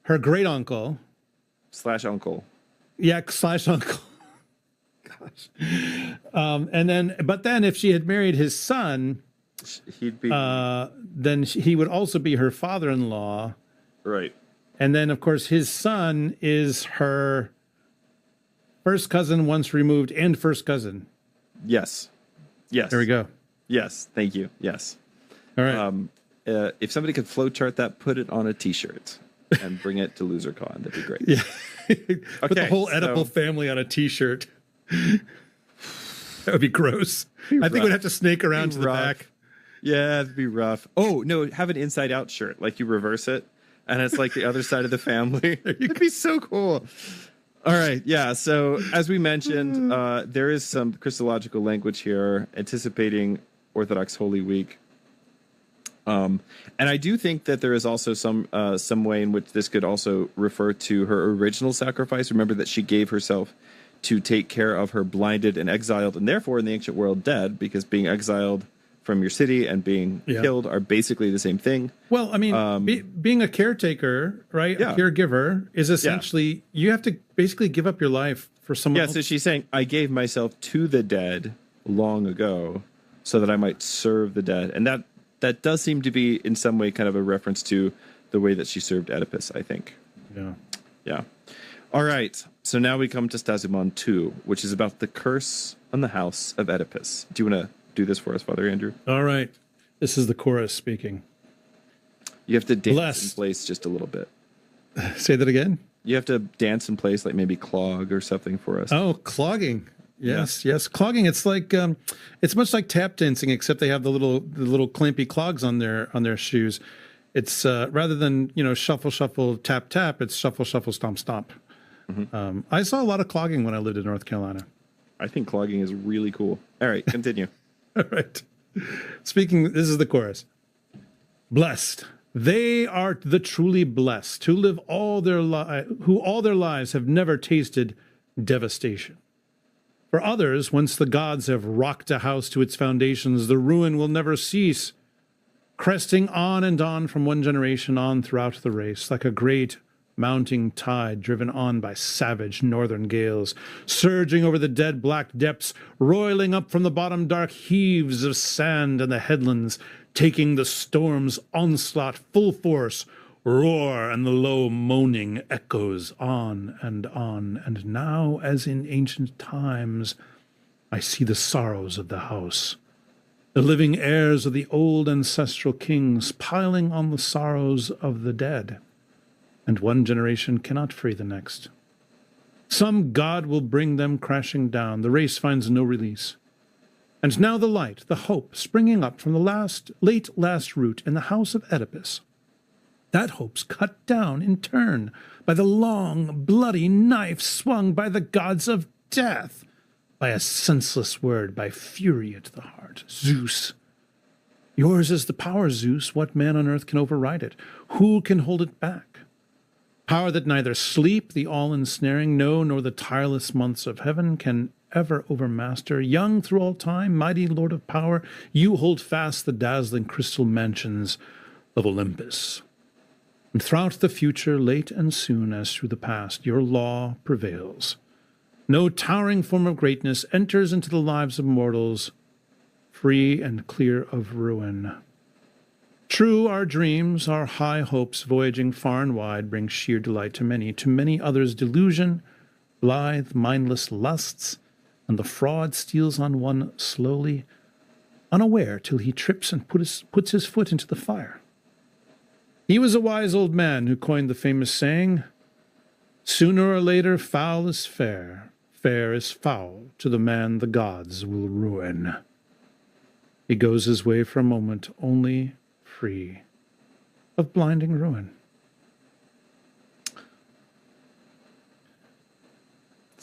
great uncle / uncle. Yeah, / uncle. Gosh. But then if she had married his son, He'd be then he would also be her father-in-law. right. And then, of course, his son is her first cousin once removed and first cousin. Yes. There we go. Yes. Thank you. Yes. All right. If somebody could flowchart that, put it on a T-shirt and bring it to LoserCon, that'd be great. Yeah. Put the Okay, whole Oedipal family on a T-shirt. That would be gross. I think we'd have to snake around to the back. Yeah, it'd be rough. Oh, no, have an inside-out shirt. Like, you reverse it, and it's like the other side of the family. It'd be so cool. All right, yeah, so as we mentioned, there is some Christological language here, anticipating Orthodox Holy Week. And I do think that there is also some way in which this could also refer to her original sacrifice. Remember that she gave herself to take care of her blinded and exiled, and therefore in the ancient world dead, because being exiled from your city and being killed are basically the same thing. Well, I mean, being a caretaker, right? Yeah. A caregiver is essentially, you have to basically give up your life for someone else. So she's saying, I gave myself to the dead long ago so that I might serve the dead. And that does seem to be in some way kind of a reference to the way that she served Oedipus, I think. Yeah. All right. So now we come to Stasimon 2, which is about the curse on the house of Oedipus. Do you want to do this for us, Father Andrew? All right. This is the chorus speaking. You have to dance in place just a little bit. Say that again? You have to dance in place, like maybe clog or something for us. Oh, clogging. Yes. Clogging. It's like it's much like tap dancing, except they have the little clampy clogs on their shoes. It's rather than shuffle shuffle tap tap, it's shuffle shuffle stomp stomp. Mm-hmm. I saw a lot of clogging when I lived in North Carolina. I think clogging is really cool. All right, continue. All right. This is the chorus. Blessed. They are the truly blessed who live who all their lives have never tasted devastation. For others, once the gods have rocked a house to its foundations, the ruin will never cease, cresting on and on from one generation on throughout the race, like a great mounting tide driven on by savage northern gales, surging over the dead black depths, roiling up from the bottom dark heaves of sand and the headlands, taking the storm's onslaught full force, roar and the low moaning echoes on, and now, as in ancient times, I see the sorrows of the house, the living heirs of the old ancestral kings piling on the sorrows of the dead, and one generation cannot free the next. Some god will bring them crashing down. The race finds no release. And now the light, the hope, springing up from the late last root in the house of Oedipus. That hope's cut down in turn by the long, bloody knife swung by the gods of death, by a senseless word, by fury at the heart. Zeus. Yours is the power, Zeus. What man on earth can override it? Who can hold it back? Power that neither sleep, the all-ensnaring, no, nor the tireless months of heaven can ever overmaster. Young through all time, mighty Lord of power, you hold fast the dazzling crystal mansions of Olympus. And throughout the future, late and soon as through the past, your law prevails. No towering form of greatness enters into the lives of mortals, free and clear of ruin. True, our dreams, our high hopes, voyaging far and wide, bring sheer delight to many others delusion, blithe, mindless lusts, and the fraud steals on one slowly, unaware, till he trips and puts his foot into the fire. He was a wise old man who coined the famous saying, sooner or later foul is fair, fair is foul to the man the gods will ruin. He goes his way for a moment only, free, of blinding ruin.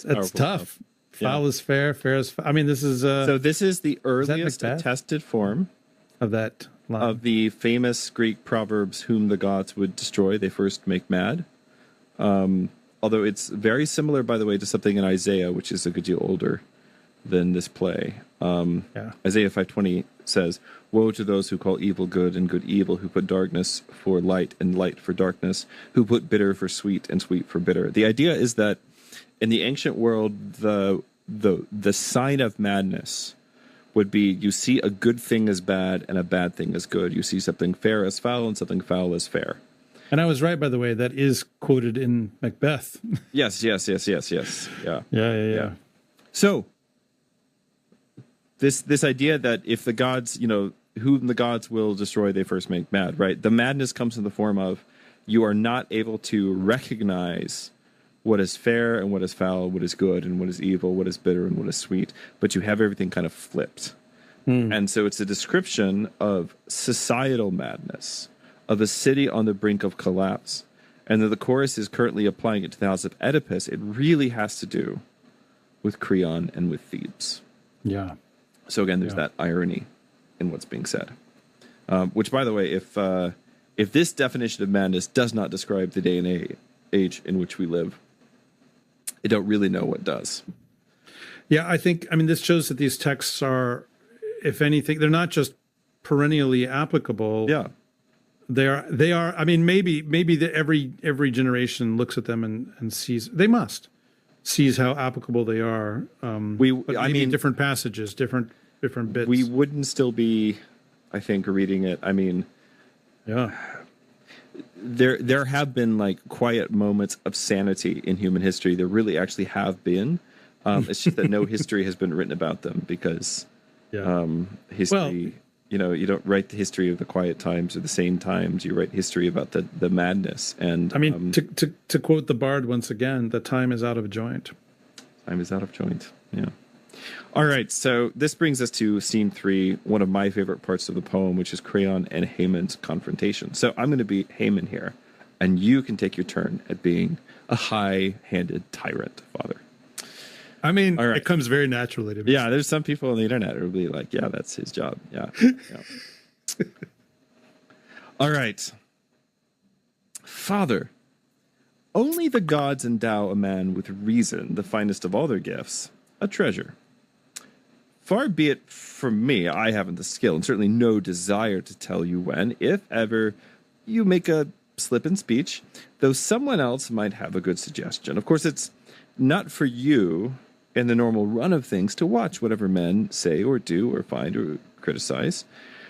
It's tough. Foul is fair, fair is foul. I mean, this is so this is the earliest attested form of that line. Of the famous Greek proverbs, "Whom the gods would destroy, they first make mad." Although it's very similar, by the way, to something in Isaiah, which is a good deal older than this play. Isaiah 5:20 says, "Woe to those who call evil good and good evil, who put darkness for light and light for darkness, who put bitter for sweet and sweet for bitter." The idea is that in the ancient world, the sign of madness would be you see a good thing as bad and a bad thing as good. You see something fair as foul and something foul as fair. And I was right, by the way. That is quoted in Macbeth. Yes. Yeah. Yeah. So this idea that if the gods, whom the gods will destroy, they first make mad, right? The madness comes in the form of you are not able to recognize what is fair and what is foul, what is good and what is evil, what is bitter and what is sweet, but you have everything kind of flipped. And so it's a description of societal madness, of a city on the brink of collapse. And that the chorus is currently applying it to the house of Oedipus. It really has to do with Creon and with Thebes. Yeah. So again, there's that irony in what's being said. Which, by the way, if this definition of madness does not describe the day and age in which we live, I don't really know what does. Yeah, this shows that these texts are, if anything, they're not just perennially applicable. Yeah. They are. I mean, maybe every generation looks at them and sees how applicable they are. Different passages, different bits. We wouldn't still be, I think, reading it. I mean, yeah. There have been like quiet moments of sanity in human history. There really actually have been. It's just that no history has been written about them because history. You don't write the history of the quiet times or the sane times. You write history about the madness. And I mean, to quote the bard once again, the time is out of joint. Time is out of joint. Yeah. All right. So this brings us to scene 3, one of my favorite parts of the poem, which is Creon and Haemon's confrontation. So I'm going to be Haemon here, and you can take your turn at being a high-handed tyrant, Father. I mean, It comes very naturally to me. Yeah, there's some people on the internet who will be like, yeah, that's his job. Yeah. All right. Father, only the gods endow a man with reason, the finest of all their gifts, a treasure. Far be it from me, I haven't the skill, and certainly no desire to tell you when, if ever you make a slip in speech, though someone else might have a good suggestion. Of course, it's not for you in the normal run of things to watch whatever men say or do or find or criticize.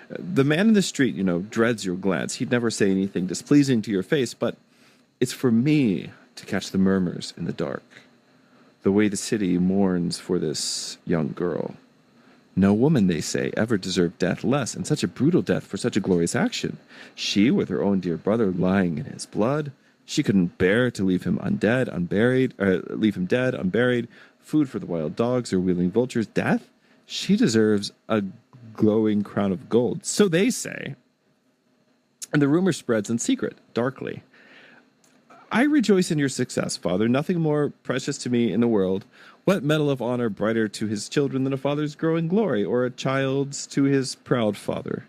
The man in the street, dreads your glance. He'd never say anything displeasing to your face, but it's for me to catch the murmurs in the dark, the way the city mourns for this young girl. No woman, they say, ever deserved death less, and such a brutal death for such a glorious action. She, with her own dear brother lying in his blood, she couldn't bear to leave him dead, unburied, food for the wild dogs or wheeling vultures. Death? She deserves a glowing crown of gold. So they say. And the rumor spreads in secret, darkly. I rejoice in your success, Father. Nothing more precious to me in the world. What medal of honor brighter to his children than a father's growing glory, or a child's to his proud father?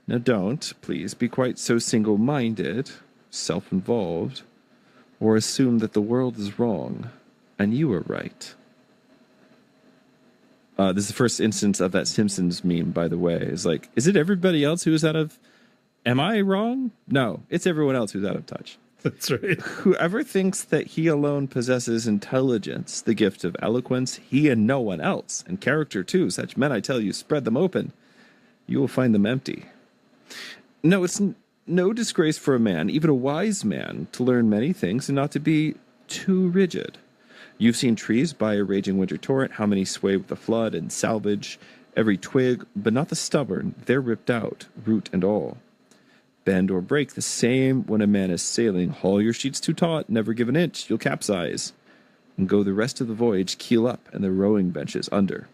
Now don't, please, be quite so single-minded, self-involved, or assume that the world is wrong and you are right. This is the first instance of that Simpsons meme, by the way. It's like, is it everybody else who's out of... Am I wrong? No, it's everyone else who's out of touch. That's right. Whoever thinks that he alone possesses intelligence, the gift of eloquence, he and no one else, and character too, such men, I tell you, spread them open, you will find them empty. No, it's no disgrace for a man, even a wise man, to learn many things and not to be too rigid. You've seen trees by a raging winter torrent, how many sway with the flood and salvage every twig, but not the stubborn, they're ripped out, root and all. Bend or break the same when a man is sailing. Haul your sheets too taut, never give an inch, you'll capsize. And go the rest of the voyage keel up and the rowing benches under.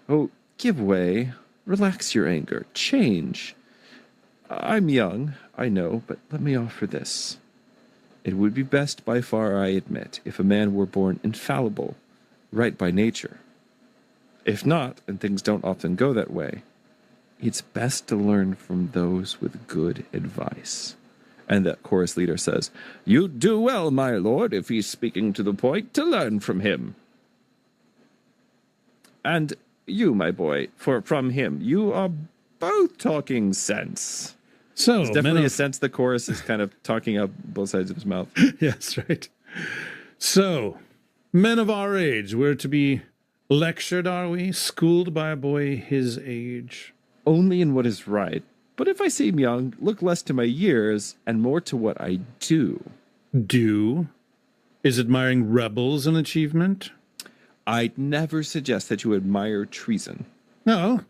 Oh, give way, relax your anger, change. I'm young, I know, but let me offer this. It would be best by far, I admit, if a man were born infallible, right by nature. If not, and things don't often go that way, it's best to learn from those with good advice. And the chorus leader says, "You'd do well, my lord, if he's speaking to the point, to learn from him." And you, my boy, for from him, you are both talking sense. So, there's definitely a sense the chorus is kind of talking out both sides of his mouth. Yes, right. So, men of our age, we're to be lectured, are we? Schooled by a boy his age? Only in what is right. But if I seem young, look less to my years and more to what I do. Do? Is admiring rebels an achievement? I'd never suggest that you admire treason. No.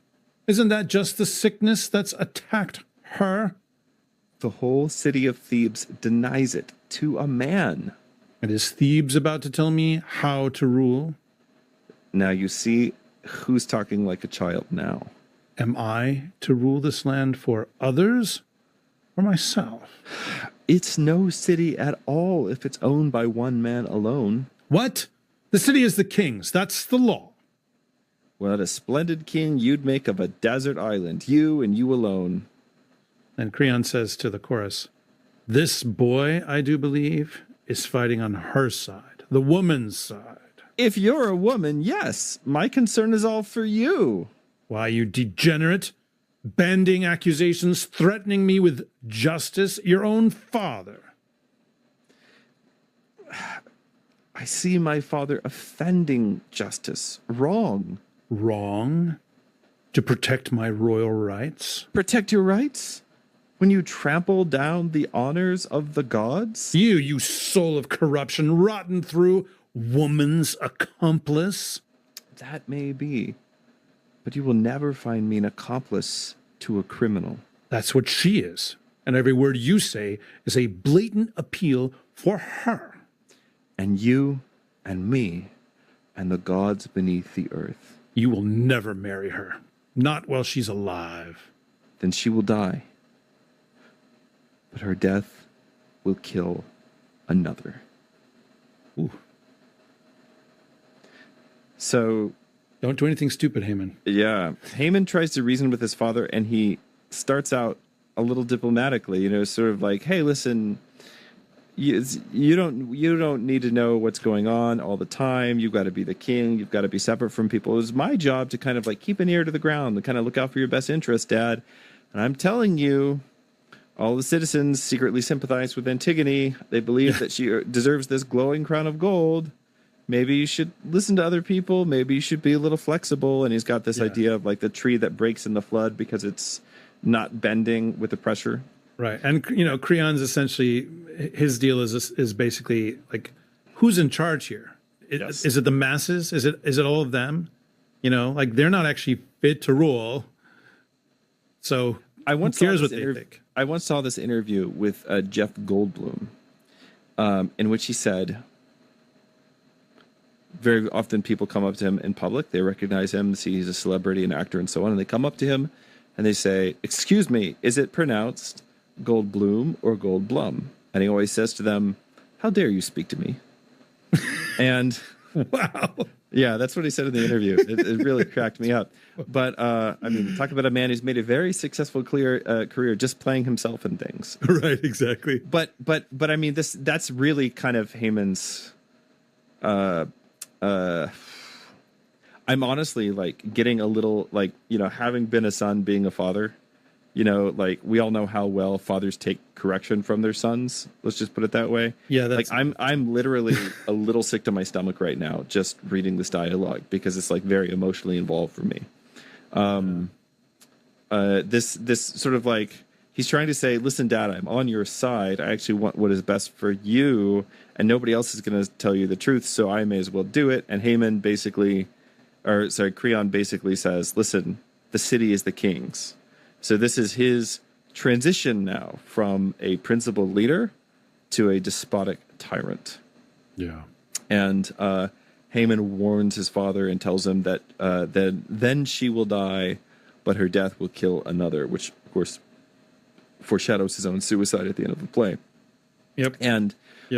Isn't that just the sickness that's attacked her? The whole city of Thebes denies it to a man. And is Thebes about to tell me how to rule? Now you see who's talking like a child now. Am I to rule this land for others or myself? It's no city at all if it's owned by one man alone. What? The city is the king's. That's the law. What a splendid king you'd make of a desert island, you and you alone. And Creon says to the chorus, "This boy, I do believe, is fighting on her side, the woman's side." If you're a woman, yes. My concern is all for you. Why, you degenerate, banding accusations, threatening me with justice, your own father. I see my father offending justice. Wrong. Wrong? To protect my royal rights? Protect your rights? When you trample down the honors of the gods? You soul of corruption, rotten through, woman's accomplice? That may be. But you will never find me an accomplice to a criminal. That's what she is. And every word you say is a blatant appeal for her. And you and me and the gods beneath the earth. You will never marry her. Not while she's alive. Then she will die. But her death will kill another. Ooh. So... don't do anything stupid, Haemon. Yeah. Haemon tries to reason with his father, and he starts out a little diplomatically, sort of like, hey, listen, you don't need to know what's going on all the time. You've got to be the king. You've got to be separate from people. It was my job to kind of like keep an ear to the ground and kind of look out for your best interest, Dad. And I'm telling you, all the citizens secretly sympathize with Antigone. They believe that she deserves this glowing crown of gold. Maybe you should listen to other people. Maybe you should be a little flexible. And he's got this idea of like the tree that breaks in the flood because it's not bending with the pressure. Right. And, Creon's essentially, his deal is basically like, who's in charge here? Yes. Is it the masses? Is it all of them? Like they're not actually fit to rule. So I once who cares what they think? I once saw this interview with Jeff Goldblum, in which he said, very often people come up to him in public. They recognize him, see he's a celebrity, an actor, and so on. And they come up to him and they say, "Excuse me, is it pronounced Goldblum or Goldblum?" And he always says to them, "How dare you speak to me?" And wow. Yeah, that's what he said in the interview. It really cracked me up. But talk about a man who's made a very successful career just playing himself in things. Right, exactly. But I mean, that's really kind of Haemon's. I'm honestly like getting a little like, having been a son, being a father, like we all know how well fathers take correction from their sons. Let's just put it that way. Yeah. That's like I'm literally a little sick to my stomach right now, just reading this dialogue because it's like very emotionally involved for me. This sort of like, he's trying to say, listen, Dad, I'm on your side. I actually want what is best for you, and nobody else is going to tell you the truth, so I may as well do it. And Creon basically says, listen, the city is the king's. So this is his transition now from a principled leader to a despotic tyrant. Yeah. And Haemon warns his father and tells him that then she will die, but her death will kill another, which, of course, foreshadows his own suicide at the end of the play. Yep. And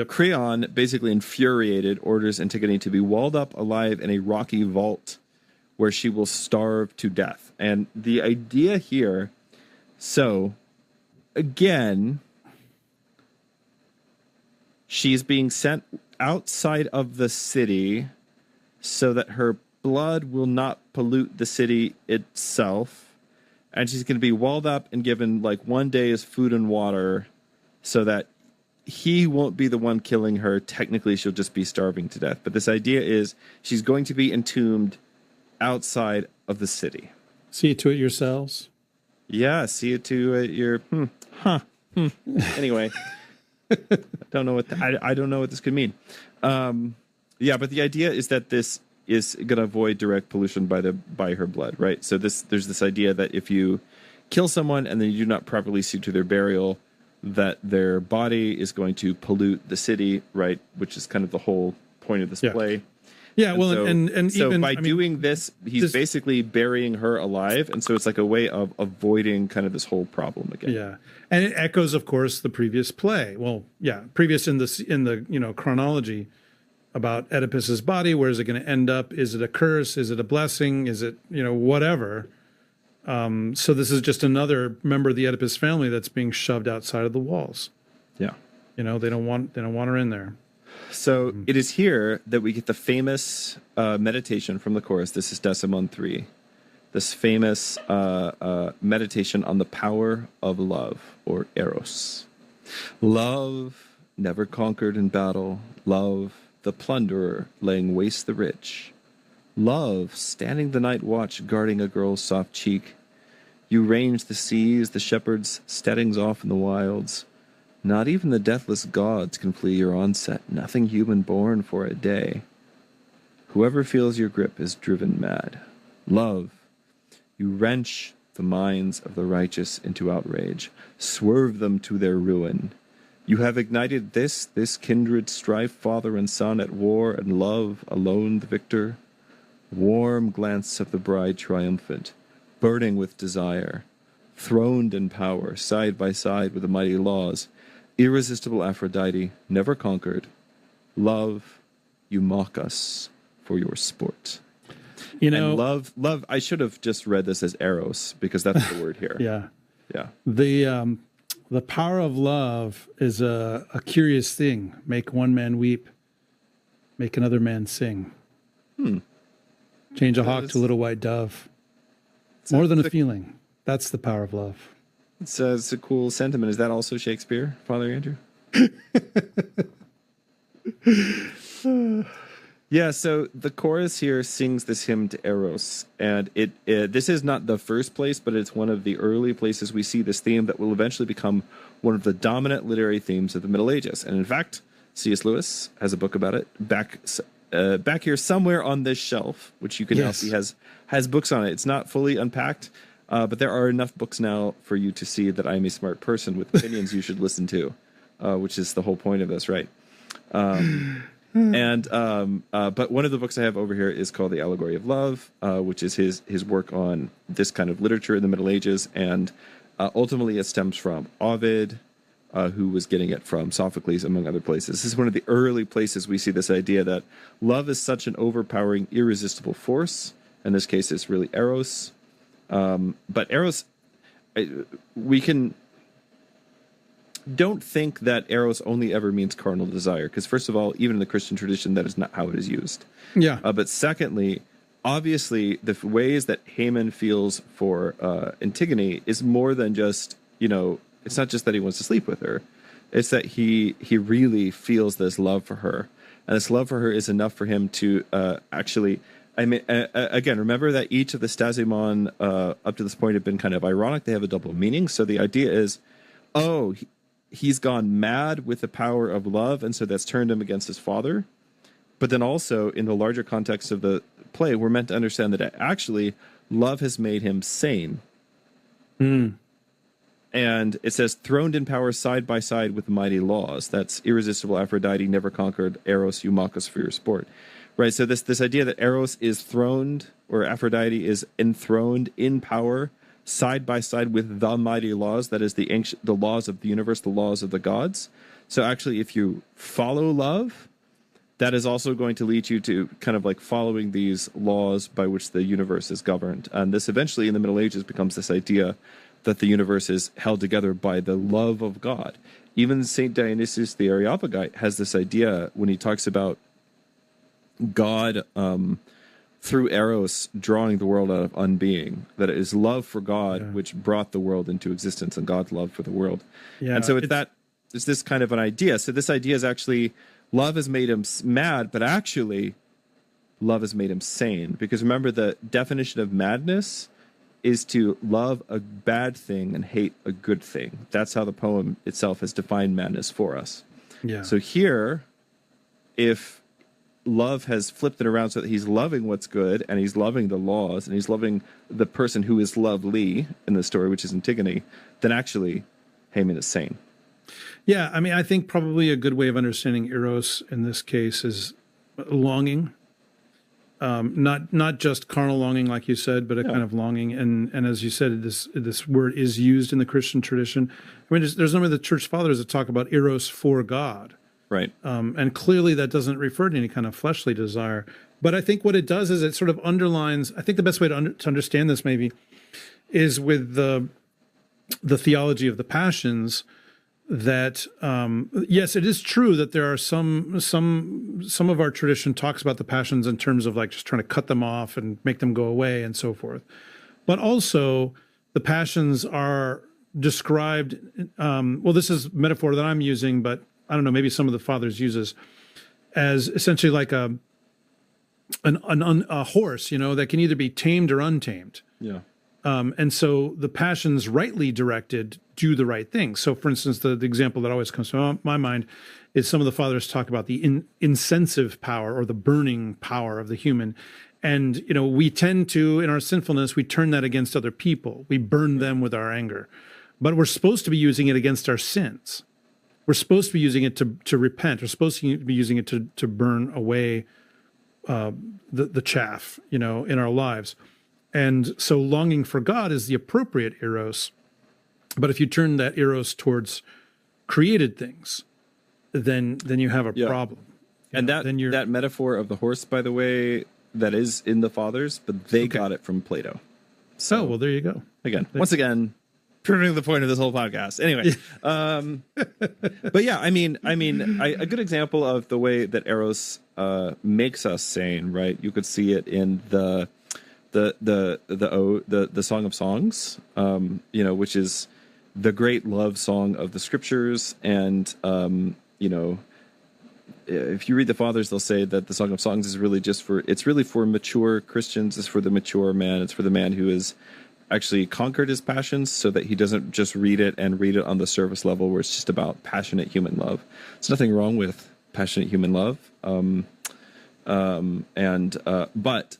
Creon, basically infuriated, orders Antigone to be walled up alive in a rocky vault where she will starve to death. And the idea here, so again, she's being sent outside of the city so that her blood will not pollute the city itself. And she's going to be walled up and given like 1 day's food and water so that he won't be the one killing her. Technically, she'll just be starving to death. But this idea is she's going to be entombed outside of the city. See to it yourselves. Yeah, see it to it your Anyway, I don't know what this could mean. Yeah, but the idea is that this is going to avoid direct pollution by her blood, right? So there's this idea that if you kill someone and then you do not properly see to their burial, that their body is going to pollute the city, right? Which is kind of the whole point of this play. Yeah, well, so, and so even by doing this, he's basically burying her alive, and so it's like a way of avoiding kind of this whole problem again. Yeah, and it echoes, of course, the previous play. Well, yeah, previous in the chronology about Oedipus's body. Where is it going to end up? Is it a curse? Is it a blessing? Is it whatever? So this is just another member of the Oedipus family that's being shoved outside of the walls. Yeah, they don't want her in there. So it is here that we get the famous meditation from the chorus. This is Decimon 3. This famous meditation on the power of love, or eros. Love, never conquered in battle. Love, the plunderer, laying waste the rich. Love, standing the night watch, guarding a girl's soft cheek. You range the seas, the shepherd's steadings off in the wilds. Not even the deathless gods can flee your onset, nothing human born for a day. Whoever feels your grip is driven mad. Love, you wrench the minds of the righteous into outrage, swerve them to their ruin. You have ignited this kindred strife, father and son at war, and love, alone the victor. Warm glance of the bride triumphant, burning with desire, throned in power, side by side with the mighty laws. Irresistible Aphrodite, never conquered. Love, you mock us for your sport. And love. I should have just read this as eros because that's the word here. Yeah. The power of love is a curious thing. Make one man weep, make another man sing. Change a hawk to a little white dove. More than a feeling. That's the power of love. It's a cool sentiment. Is that also Shakespeare, Father Andrew? Yeah, so the chorus here sings this hymn to Eros, and this is not the first place, but it's one of the early places we see this theme that will eventually become one of the dominant literary themes of the Middle Ages. And in fact, C.S. Lewis has a book about it back here somewhere on this shelf, which you can now see has books on it. It's not fully unpacked. But there are enough books now for you to see that I'm a smart person with opinions you should listen to, which is the whole point of this, right? But one of the books I have over here is called The Allegory of Love, which is his work on this kind of literature in the Middle Ages. And ultimately it stems from Ovid, who was getting it from Sophocles, among other places. This is one of the early places we see this idea that love is such an overpowering, irresistible force. In this case, it's really eros. But eros, don't think that eros only ever means carnal desire, because first of all, even in the Christian tradition, that is not how it is used. Yeah. But secondly, obviously, the ways that Haemon feels for Antigone is more than just, it's not just that he wants to sleep with her. It's that he really feels this love for her. And this love for her is enough for him to actually... again, remember that each of the Stasimon up to this point have been kind of ironic. They have a double meaning. So the idea is, he's gone mad with the power of love, and so that's turned him against his father. But then also, in the larger context of the play, we're meant to understand that actually love has made him sane. And it says, throned in power side by side with mighty laws. That's irresistible Aphrodite, never conquered. Eros, you mock us for your sport. Right, so this idea that Eros is throned, or Aphrodite is enthroned in power side by side with the mighty laws, that is the laws of the universe, the laws of the gods. So actually, if you follow love, that is also going to lead you to kind of like following these laws by which the universe is governed. And this eventually in the Middle Ages becomes this idea that the universe is held together by the love of God. Even St. Dionysius the Areopagite has this idea when he talks about God through Eros drawing the world out of unbeing, that it is love for God which brought the world into existence, and God's love for the world. And so it's this kind of an idea. So this idea is actually love has made him mad, but actually love has made him sane. Because remember, the definition of madness is to love a bad thing and hate a good thing. That's how the poem itself has defined madness for us. Yeah. So here, if love has flipped it around so that he's loving what's good and he's loving the laws and he's loving the person who is lovely in the story, which is Antigone, then actually Haemon is sane. Yeah, I mean, I think probably a good way of understanding Eros in this case is longing, not just carnal longing, like you said, but a kind of longing. And as you said, this word is used in the Christian tradition. I mean, there's some of the church fathers that talk about Eros for God. Right. And clearly that doesn't refer to any kind of fleshly desire. But I think what it does is it sort of underlines, I think the best way to understand this maybe is with the theology of the passions, that yes, it is true that there are some of our tradition talks about the passions in terms of like just trying to cut them off and make them go away and so forth. But also the passions are described, well, this is metaphor that I'm using, but I don't know, maybe some of the fathers uses as essentially like a horse, that can either be tamed or untamed. Yeah. And so the passions rightly directed do the right thing. So, for instance, the example that always comes to my mind is some of the fathers talk about the incensive power or the burning power of the human. And, we tend to, in our sinfulness, we turn that against other people. We burn them with our anger. But we're supposed to be using it against our sins. We're supposed to be using it to repent. We're supposed to be using it to burn away the chaff, in our lives. And so longing for God is the appropriate eros. But if you turn that eros towards created things, then you have a problem. And that metaphor of the horse, by the way, that is in the fathers, but they got it from Plato. So, well, there you go. Once again, proving the point of this whole podcast. Anyway, but yeah, I mean, a good example of the way that eros makes us sane, right? You could see it in the Song of Songs, which is the great love song of the scriptures. And, if you read the fathers, they'll say that the Song of Songs is really it's really for mature Christians. It's for the mature man. It's for the man who has actually conquered his passions so that he doesn't just read it on the surface level where it's just about passionate human love. There's nothing wrong with passionate human love. But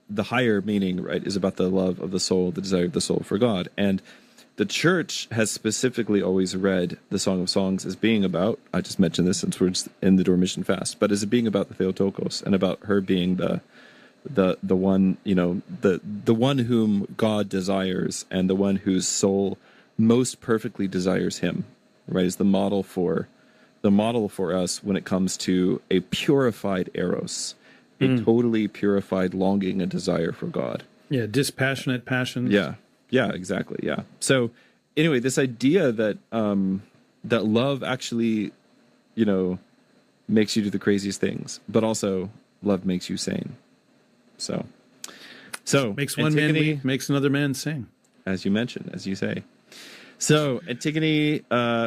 the higher meaning, right, is about the love of the soul, the desire of the soul for God. And the church has specifically always read the Song of Songs as being about, I just mentioned this since we're in the Dormition fast, but as being about the Theotokos and about her being the one, the one whom God desires and the one whose soul most perfectly desires him, right, is the model for us when it comes to a purified eros. A totally purified longing and desire for God. Yeah, dispassionate passions. Yeah, exactly. Yeah. So anyway, this idea that that love actually, makes you do the craziest things, but also love makes you sane. So makes one man weep, makes another man sing, as you mentioned, as you say. So Antigone,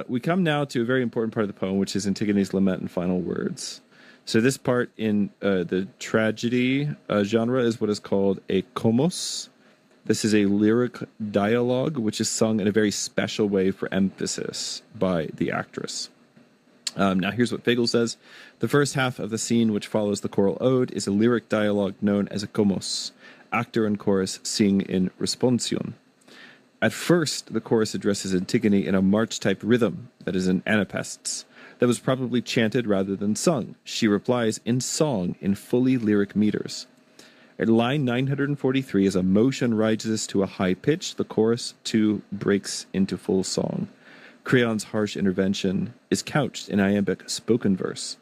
we come now to a very important part of the poem, which is Antigone's lament and final words. So this part in the tragedy genre is what is called a komos. This is a lyric dialogue, which is sung in a very special way for emphasis by the actress. Now here's what Fagel says. The first half of the scene, which follows the choral ode, is a lyric dialogue known as a komos. Actor and chorus sing in responsion. At first, the chorus addresses Antigone in a march-type rhythm, that is in anapaests, that was probably chanted rather than sung. She replies in song in fully lyric meters. At line 943, as emotion rises to a high pitch, the chorus too breaks into full song. Creon's harsh intervention is couched in iambic spoken verse,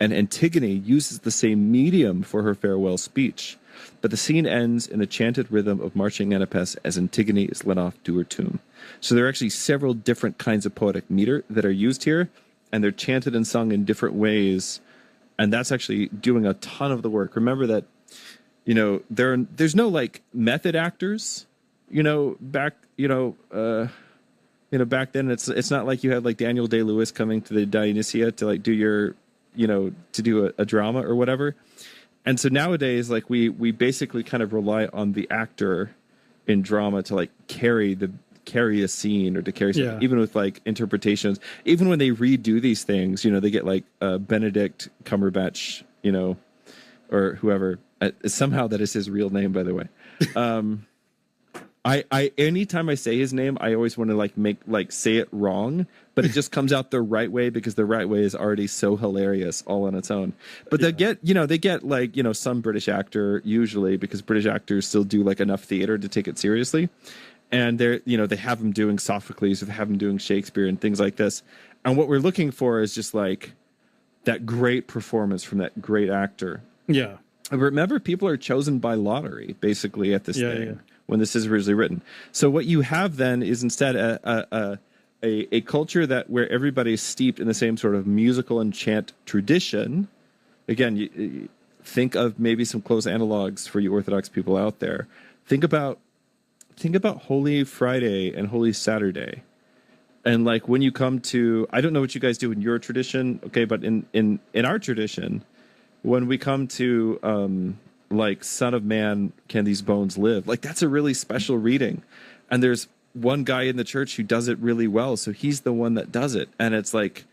and Antigone uses the same medium for her farewell speech, but the scene ends in a chanted rhythm of marching Oedipus as Antigone is led off to her tomb. So there are actually several different kinds of poetic meter that are used here, and they're chanted and sung in different ways, and that's actually doing a ton of the work. Remember that, there's no like method actors, back then. It's not like you had like Daniel Day-Lewis coming to the Dionysia to like do your, to do a drama or whatever. And so nowadays, like we basically kind of rely on the actor in drama to like carry a scene or to carry something, even with like interpretations. Even when they redo these things, they get like Benedict Cumberbatch, or whoever. Somehow that is his real name, by the way. I anytime I say his name, I always want to say it wrong, but it just comes out the right way because the right way is already so hilarious all on its own. But they get some British actor usually, because British actors still do like enough theater to take it seriously. And they have them doing Sophocles, or they have them doing Shakespeare and things like this. And what we're looking for is just like that great performance from that great actor. Yeah. Remember, people are chosen by lottery basically at this thing. When this is originally written. So what you have then is instead a culture where everybody's steeped in the same sort of musical and chant tradition. Again, you think of maybe some close analogs for you Orthodox people out there. Think about Holy Friday and Holy Saturday. And like when you come to, I don't know what you guys do in your tradition, okay, but in our tradition, when we come to like Son of Man, Can These Bones Live? Like that's a really special reading. And there's one guy in the church who does it really well. So he's the one that does it. And it's like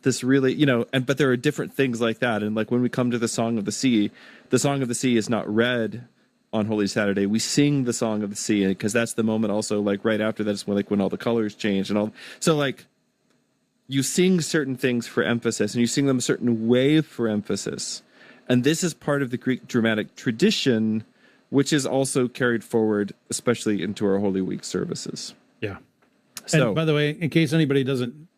this really, but there are different things like that. And like when we come to the Song of the Sea is not read on Holy Saturday. We sing the Song of the Sea because that's the moment also like right after that is when all the colors change and all. So like you sing certain things for emphasis and you sing them a certain way for emphasis. And this is part of the Greek dramatic tradition, which is also carried forward, especially into our Holy Week services. Yeah. So, and by the way, in case anybody doesn't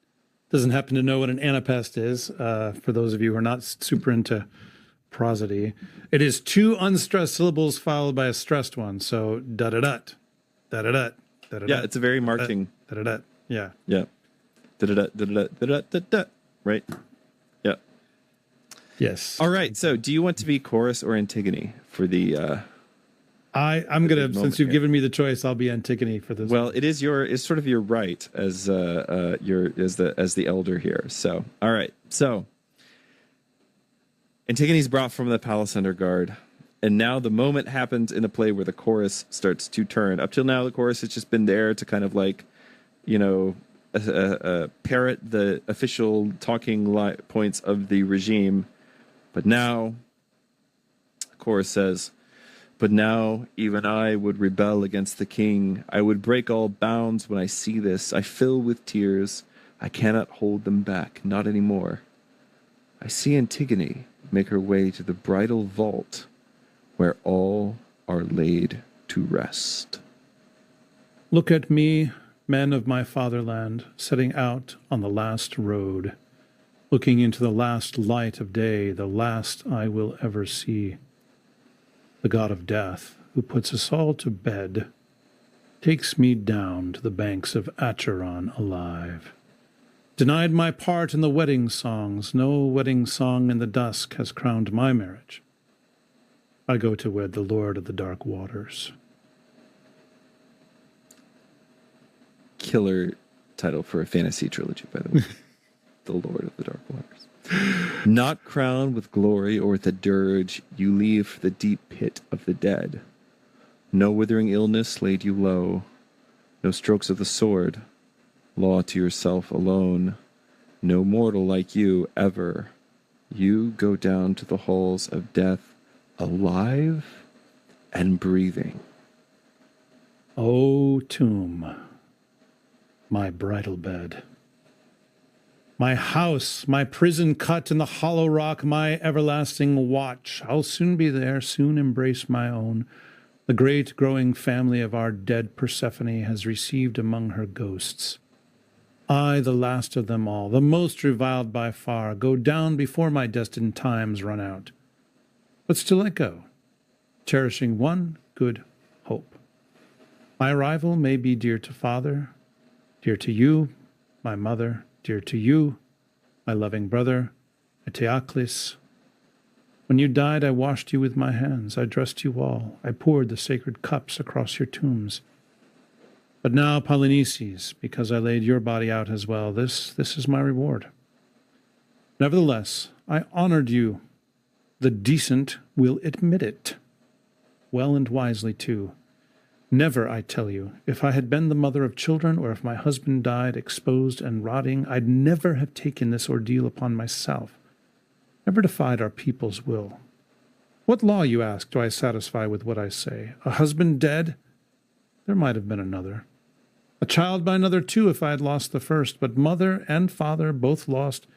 happen to know what an anapest is, for those of you who are not super into prosody, it is two unstressed syllables followed by a stressed one. So da-da-da, da-da-da, da-da-da. Yeah, it's a very marking. Da-da-da. Yeah. Yeah. Da-da-da, da-da-da, da-da-da, right? Yeah. Yes. All right. So, do you want to be Chorus or Antigone for the? I'm gonna, since you've given me the choice, I'll be Antigone for this. Well, it's sort of your right as the elder here. So, all right. So, Antigone's brought from the palace under guard, and now the moment happens in a play where the chorus starts to turn. Up till now, the chorus has just been there to kind of like, parrot the official talking points of the regime. But now, the chorus says, "But now even I would rebel against the king. I would break all bounds when I see this. I fill with tears. I cannot hold them back, not anymore. I see Antigone make her way to the bridal vault where all are laid to rest." Look at me, men of my fatherland, setting out on the last road, looking into the last light of day, the last I will ever see. The god of death, who puts us all to bed, takes me down to the banks of Acheron alive. Denied my part in the wedding songs, no wedding song in the dusk has crowned my marriage. I go to wed the Lord of the Dark Waters. Killer title for a fantasy trilogy, by the way. The Lord of the Dark Waters. Not crowned with glory or with a dirge, you leave for the deep pit of the dead. No withering illness laid you low, no strokes of the sword, law to yourself alone. No mortal like you ever. You go down to the halls of death, alive and breathing. O tomb, my bridal bed. My house, my prison cut in the hollow rock, my everlasting watch. I'll soon be there, soon embrace my own. The great growing family of our dead Persephone has received among her ghosts. I, the last of them all, the most reviled by far, go down before my destined times run out. But still I go, cherishing one good hope. My arrival may be dear to father, dear to you, my mother, dear to you, my loving brother, Eteocles. When you died, I washed you with my hands. I dressed you all. I poured the sacred cups across your tombs. But now, Polynices, because I laid your body out as well, this is my reward. Nevertheless, I honored you. The decent will admit it. Well and wisely, too. Never, I tell you, if I had been the mother of children, or if my husband died exposed and rotting, I'd never have taken this ordeal upon myself, never defied our people's will. What law, you ask, do I satisfy with what I say? A husband dead? There might have been another. A child by another too, if I had lost the first, but mother and father both lost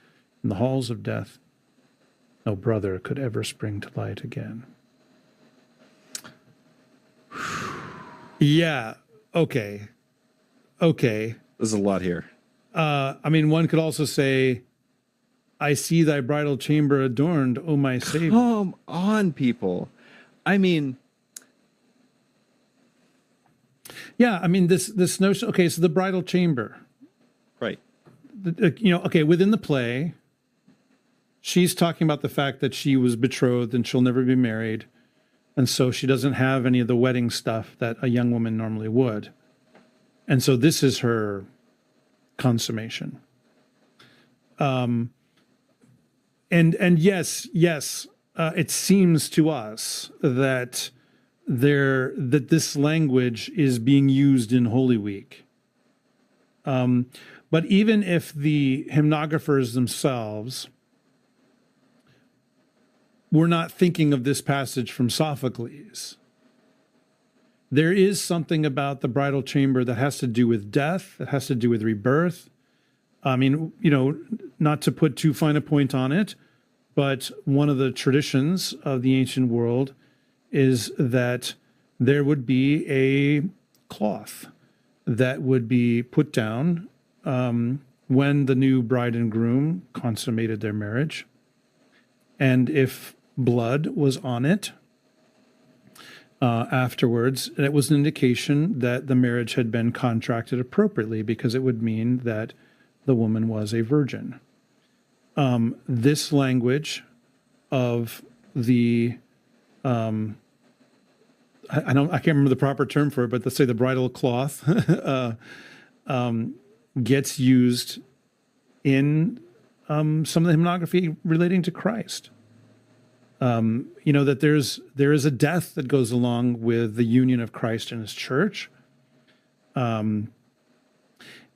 in the halls of death. No brother could ever spring to light again. Yeah, okay. There's a lot here. I mean, one could also say, I see thy bridal chamber adorned, O my Savior. Come on, people. I mean... Yeah, I mean, this notion, okay, so the bridal chamber. Right. Okay, within the play, she's talking about the fact that she was betrothed and she'll never be married. And so she doesn't have any of the wedding stuff that a young woman normally would. And so this is her consummation. And yes, it seems to us that this language is being used in Holy Week. But even if the hymnographers themselves were not thinking of this passage from Sophocles, there is something about the bridal chamber that has to do with death, that has to do with rebirth. I mean, not to put too fine a point on it, but one of the traditions of the ancient world is that there would be a cloth that would be put down when the new bride and groom consummated their marriage. And if blood was on it afterwards, it was an indication that the marriage had been contracted appropriately, because it would mean that the woman was a virgin. This language of the I can't remember the proper term for it, but let's say the bridal cloth gets used in some of the hymnography relating to Christ. That there is a death that goes along with the union of Christ and his church. There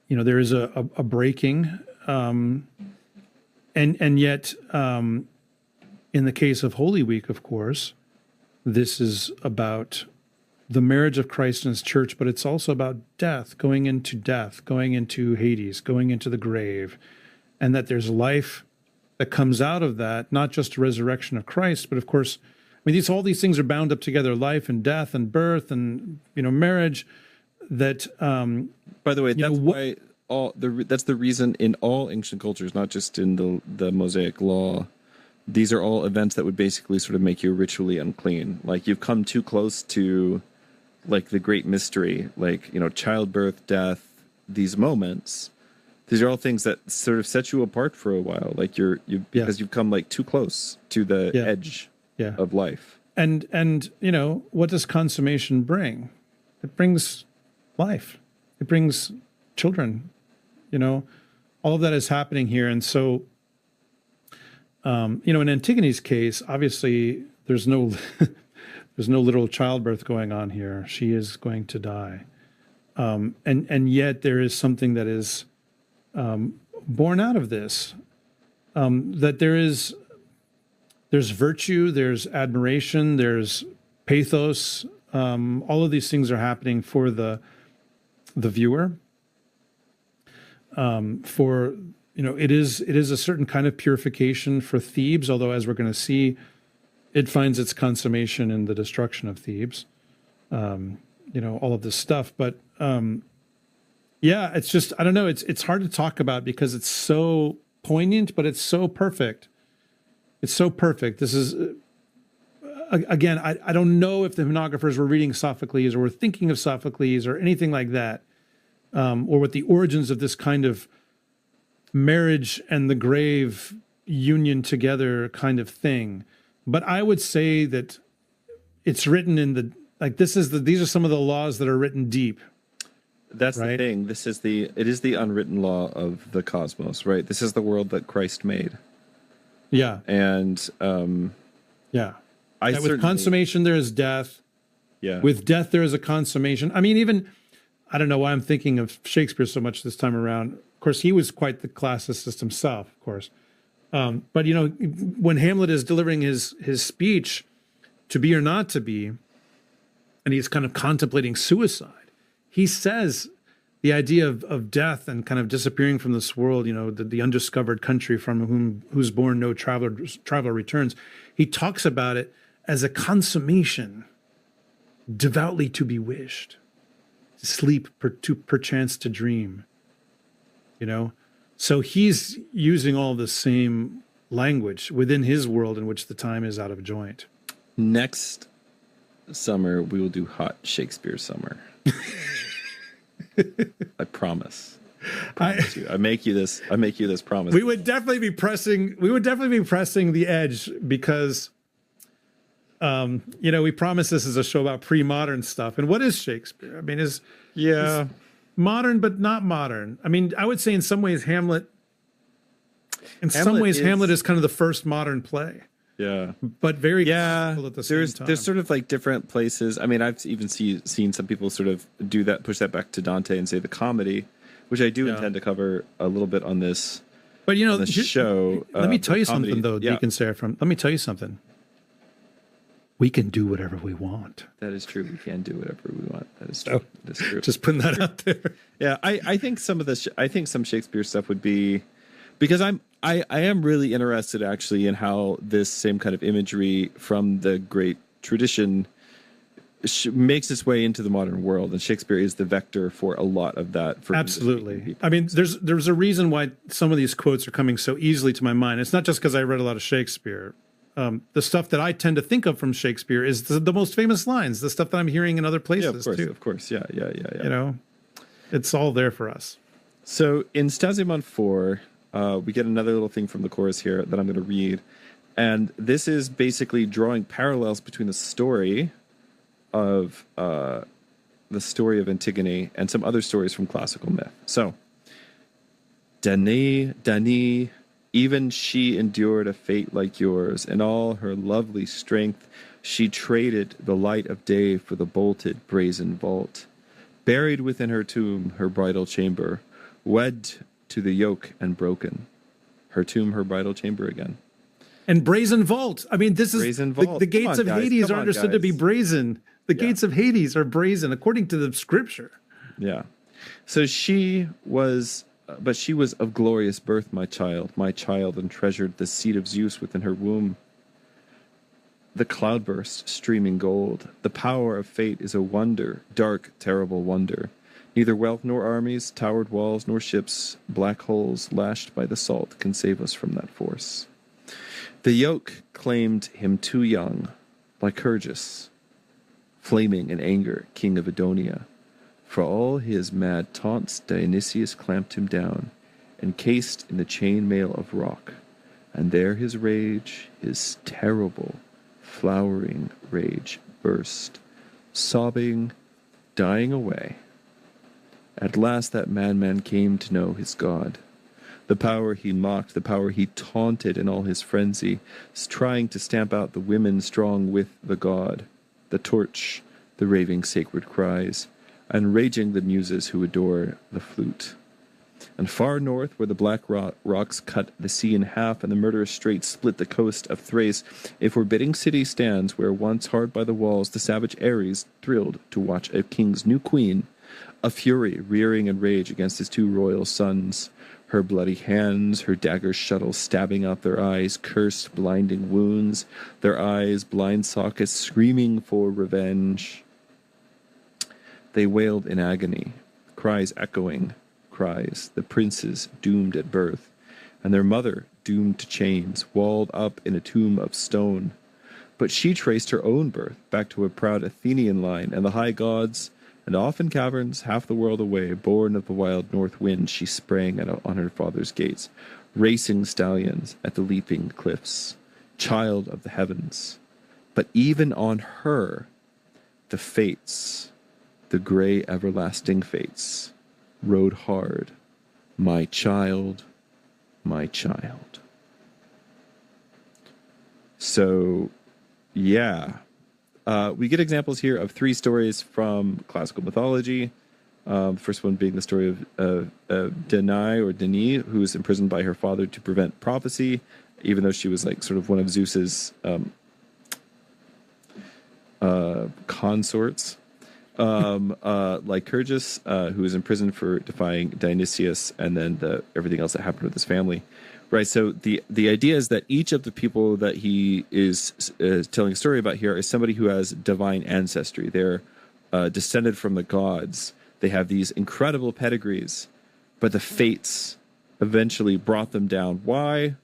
is a breaking, and yet in the case of Holy Week, of course, this is about the marriage of Christ and his church, but it's also about death, going into Hades, going into the grave, and that there's life that comes out of that, not just a resurrection of Christ, but of course, I mean, all these things are bound up together: life and death and birth and marriage. That by the way, that's why that's the reason in all ancient cultures, not just in the Mosaic Law. These are all events that would basically sort of make you ritually unclean. Like, you've come too close to, like, the great mystery, like, childbirth, death, these moments. These are all things that sort of set you apart for a while. Like, because you've come, like, too close to the edge of life. And what does consummation bring? It brings life. It brings children. All of that is happening here. And so, in Antigone's case, obviously there's no literal childbirth going on here. She is going to die. And yet there is something that is born out of this, that there's virtue, there's admiration, there's pathos. All of these things are happening for the viewer, for it is a certain kind of purification for Thebes, although as we're going to see, it finds its consummation in the destruction of Thebes. All of this stuff, but yeah, it's just, I don't know, it's hard to talk about because it's so poignant, but it's so perfect. It's so perfect. This is again, I don't know if the hymnographers were reading Sophocles or were thinking of Sophocles or anything like that, or what the origins of this kind of marriage and the grave union together kind of thing. But I would say that it's written in the, like, these are some of the laws that are written deep. That's right? The thing. It is the unwritten law of the cosmos, right? This is the world that Christ made. Yeah. And yeah. With consummation there is death. Yeah. With death there is a consummation. I mean, even, I don't know why I'm thinking of Shakespeare so much this time around. Of course, he was quite the classicist himself, of course. But when Hamlet is delivering his speech, to be or not to be, and he's kind of contemplating suicide, he says the idea of death and kind of disappearing from this world, the undiscovered country from who's born no traveler returns. He talks about it as a consummation, devoutly to be wished, to sleep, perchance to dream. So he's using all the same language within his world in which the time is out of joint. Next summer, we will do hot Shakespeare summer. I promise. I make you this promise. We would definitely be pressing the edge because we promise this is a show about pre-modern stuff. And what is Shakespeare? I mean, is modern but not modern. I mean, I would say in some ways Hamlet is kind of the first modern play. Yeah, but very at the same time. There's sort of like different places. I mean, I've even seen some people sort of do that, push that back to Dante and say the comedy, which I do intend to cover a little bit on this. But the show. Let me tell you something, though, Deacon Seraphim. Let me tell you something. We can do whatever we want. That is true. We can do whatever we want. That is true. That is true. Just putting that out there. Yeah, I think some of this. I think some Shakespeare stuff would be, because I am really interested actually in how this same kind of imagery from the great tradition makes its way into the modern world, and Shakespeare is the vector for a lot of that. Absolutely. I mean, there's a reason why some of these quotes are coming so easily to my mind. It's not just because I read a lot of Shakespeare. The stuff that I tend to think of from Shakespeare is the most famous lines, the stuff that I'm hearing in other places too. Of course. Yeah. It's all there for us. So in Stasiemon 4, we get another little thing from the chorus here that I'm going to read. And this is basically drawing parallels between the story of Antigone and some other stories from classical myth. So, Danae, even she endured a fate like yours. In all her lovely strength, she traded the light of day for the bolted brazen vault. Buried within her tomb, her bridal chamber, wed to the yoke and broken. Her tomb, her bridal chamber again. And brazen vault. I mean, this is the gates of Hades are understood to be brazen. The gates of Hades are brazen, according to the scripture. Yeah. So she was of glorious birth, my child, and treasured the seed of Zeus within her womb. The cloudburst, streaming gold. The power of fate is a wonder, dark, terrible wonder. Neither wealth nor armies, towered walls nor ships, black holes lashed by the salt can save us from that force. The yoke claimed him too young, Lycurgus, flaming in anger, king of Edonia. For all his mad taunts, Dionysius clamped him down, encased in the chain mail of rock, and there his rage, his terrible, flowering rage, burst, sobbing, dying away. At last that madman came to know his God. The power he mocked, the power he taunted in all his frenzy, trying to stamp out the women strong with the god, the torch, the raving sacred cries, and raging the muses who adore the flute. And far north, where the black rocks cut the sea in half and the murderous straits split the coast of Thrace, a forbidding city stands where once hard by the walls the savage Ares thrilled to watch a king's new queen, a fury rearing in rage against his two royal sons, Her bloody hands, her dagger shuttle stabbing out their eyes, cursed, blinding wounds, their eyes, blind sockets, screaming for revenge. They wailed in agony, cries echoing, cries, the princes doomed at birth, and their mother doomed to chains, walled up in a tomb of stone. But she traced her own birth back to a proud Athenian line, and the high gods, and off in caverns half the world away, born of the wild north wind, she sprang on her father's gates, racing stallions at the leaping cliffs, child of the heavens. But even on her, the fates, the gray everlasting fates, rode hard. My child, my child. So, yeah. We get examples here of 3 stories from classical mythology. The first one being the story of Danae, who was imprisoned by her father to prevent prophecy, even though she was like sort of one of Zeus's consorts. Lycurgus, who was imprisoned for defying Dionysius, and then everything else that happened with his family. Right, so the idea is that each of the people that he is telling a story about here is somebody who has divine ancestry. They're descended from the gods. They have these incredible pedigrees, but the fates eventually brought them down. Why?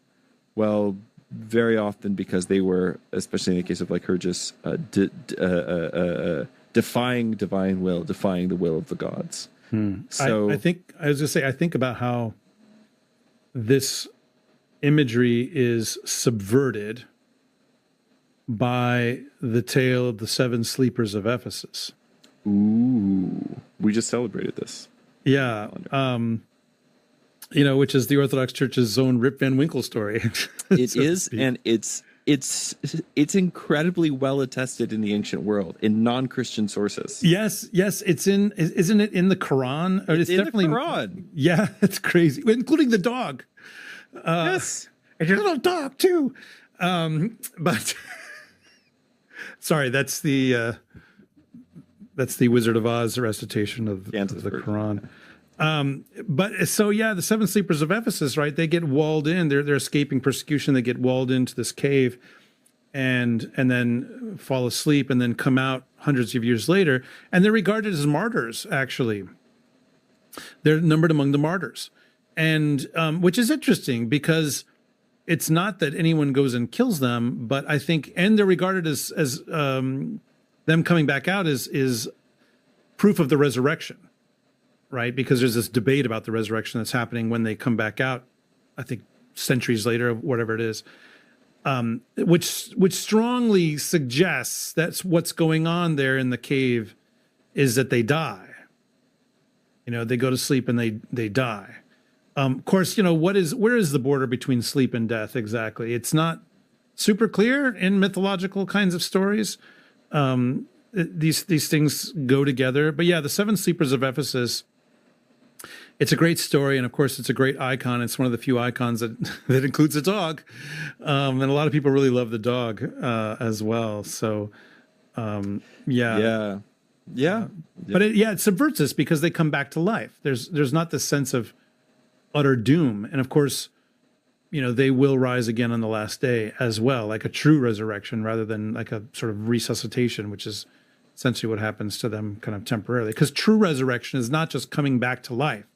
Well, very often because they were, especially in the case of Lycurgus, defying divine will, defying the will of the gods. So I think about how this imagery is subverted by the tale of the 7 sleepers of Ephesus. Ooh, we just celebrated this. Yeah, which is the Orthodox Church's own Rip Van Winkle story. It is, and it's incredibly well attested in the ancient world in non-Christian sources. Yes, isn't it in the Quran? Or it's definitely in the Quran. Yeah, it's crazy, including the dog. Yes, and your little dog too. But sorry, that's the Wizard of Oz recitation of the Quran. But so yeah, the 7 sleepers of Ephesus, right? They get walled in. They're escaping persecution. They get walled into this cave, and then fall asleep, and then come out hundreds of years later, and they're regarded as martyrs. Actually, they're numbered among the martyrs. And which is interesting because it's not that anyone goes and kills them, but I think, and they're regarded as them coming back out is proof of the resurrection, right? Because there's this debate about the resurrection that's happening when they come back out, I think centuries later, whatever it is, which strongly suggests that's what's going on there in the cave is that they die. They go to sleep and they die. Of course, where is the border between sleep and death exactly? It's not super clear in mythological kinds of stories. These things go together. But yeah, the 7 sleepers of Ephesus, it's a great story. And of course, it's a great icon. It's one of the few icons that includes a dog. And a lot of people really love the dog as well. So, yeah. But it subverts this because they come back to life. There's not this sense of utter doom. And of course, they will rise again on the last day as well, like a true resurrection rather than like a sort of resuscitation, which is essentially what happens to them kind of temporarily. Because true resurrection is not just coming back to life.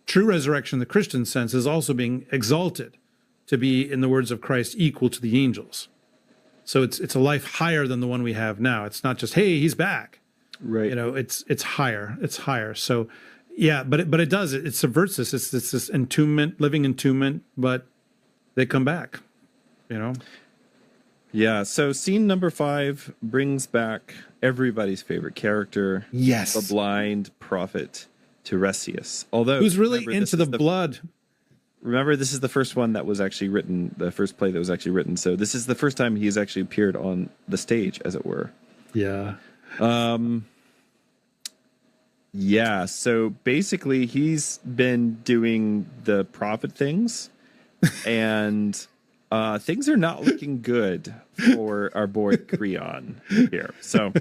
True resurrection in the Christian sense is also being exalted to be, in the words of Christ, equal to the angels. So it's a life higher than the one we have now. It's not just, hey, he's back. Right. It's higher. It's higher. So yeah, but it does. It subverts this. It's this entombment, living entombment, but they come back, Yeah, so scene number 5 brings back everybody's favorite character. Yes. The blind prophet, Tiresias. Although who's really into the blood. Remember, this is the first one that was actually written, the first play that was actually written. So this is the first time he's actually appeared on the stage, as it were. Yeah. Yeah, so basically he's been doing the prophet things, and things are not looking good for our boy Creon here. So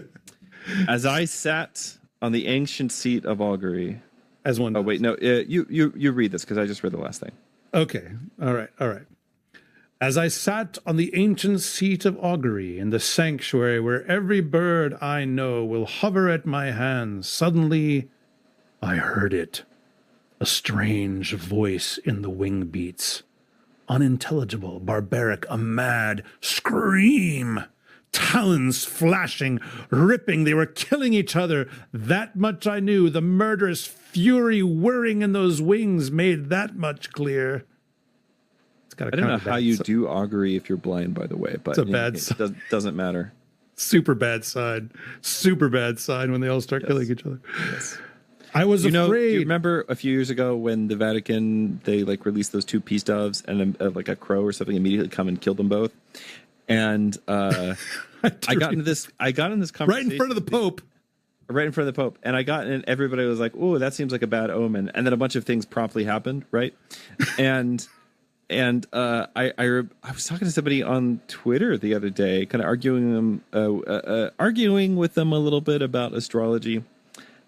as I sat on the ancient seat of augury, as one. Oh wait, no, you read this because I just read the last thing. Okay, all right. As I sat on the ancient seat of augury in the sanctuary where every bird I know will hover at my hands, suddenly I heard it, a strange voice in the wing beats, unintelligible, barbaric, a mad scream, talons flashing, ripping, they were killing each other. That much I knew, the murderous fury whirring in those wings made that much clear. I don't know how you do augury if you're blind, by the way, but it's a bad sign. Doesn't matter. Super bad sign when they all start killing each other. Yes. I was afraid. Do you remember a few years ago when the Vatican, they like released those two peace doves and like a crow or something immediately come and killed them both? And I got in this conversation right in front of the Pope. Right in front of the Pope. And everybody was like, oh, that seems like a bad omen. And then a bunch of things promptly happened, right? And I was talking to somebody on Twitter the other day, kind of arguing with them a little bit about astrology,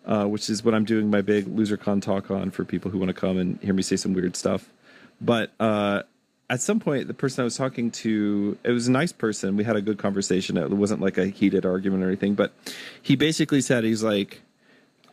which is what I'm doing my big LoserCon talk on for people who want to come and hear me say some weird stuff. But at some point, the person I was talking to, it was a nice person. We had a good conversation. It wasn't like a heated argument or anything. But he basically said, he's like,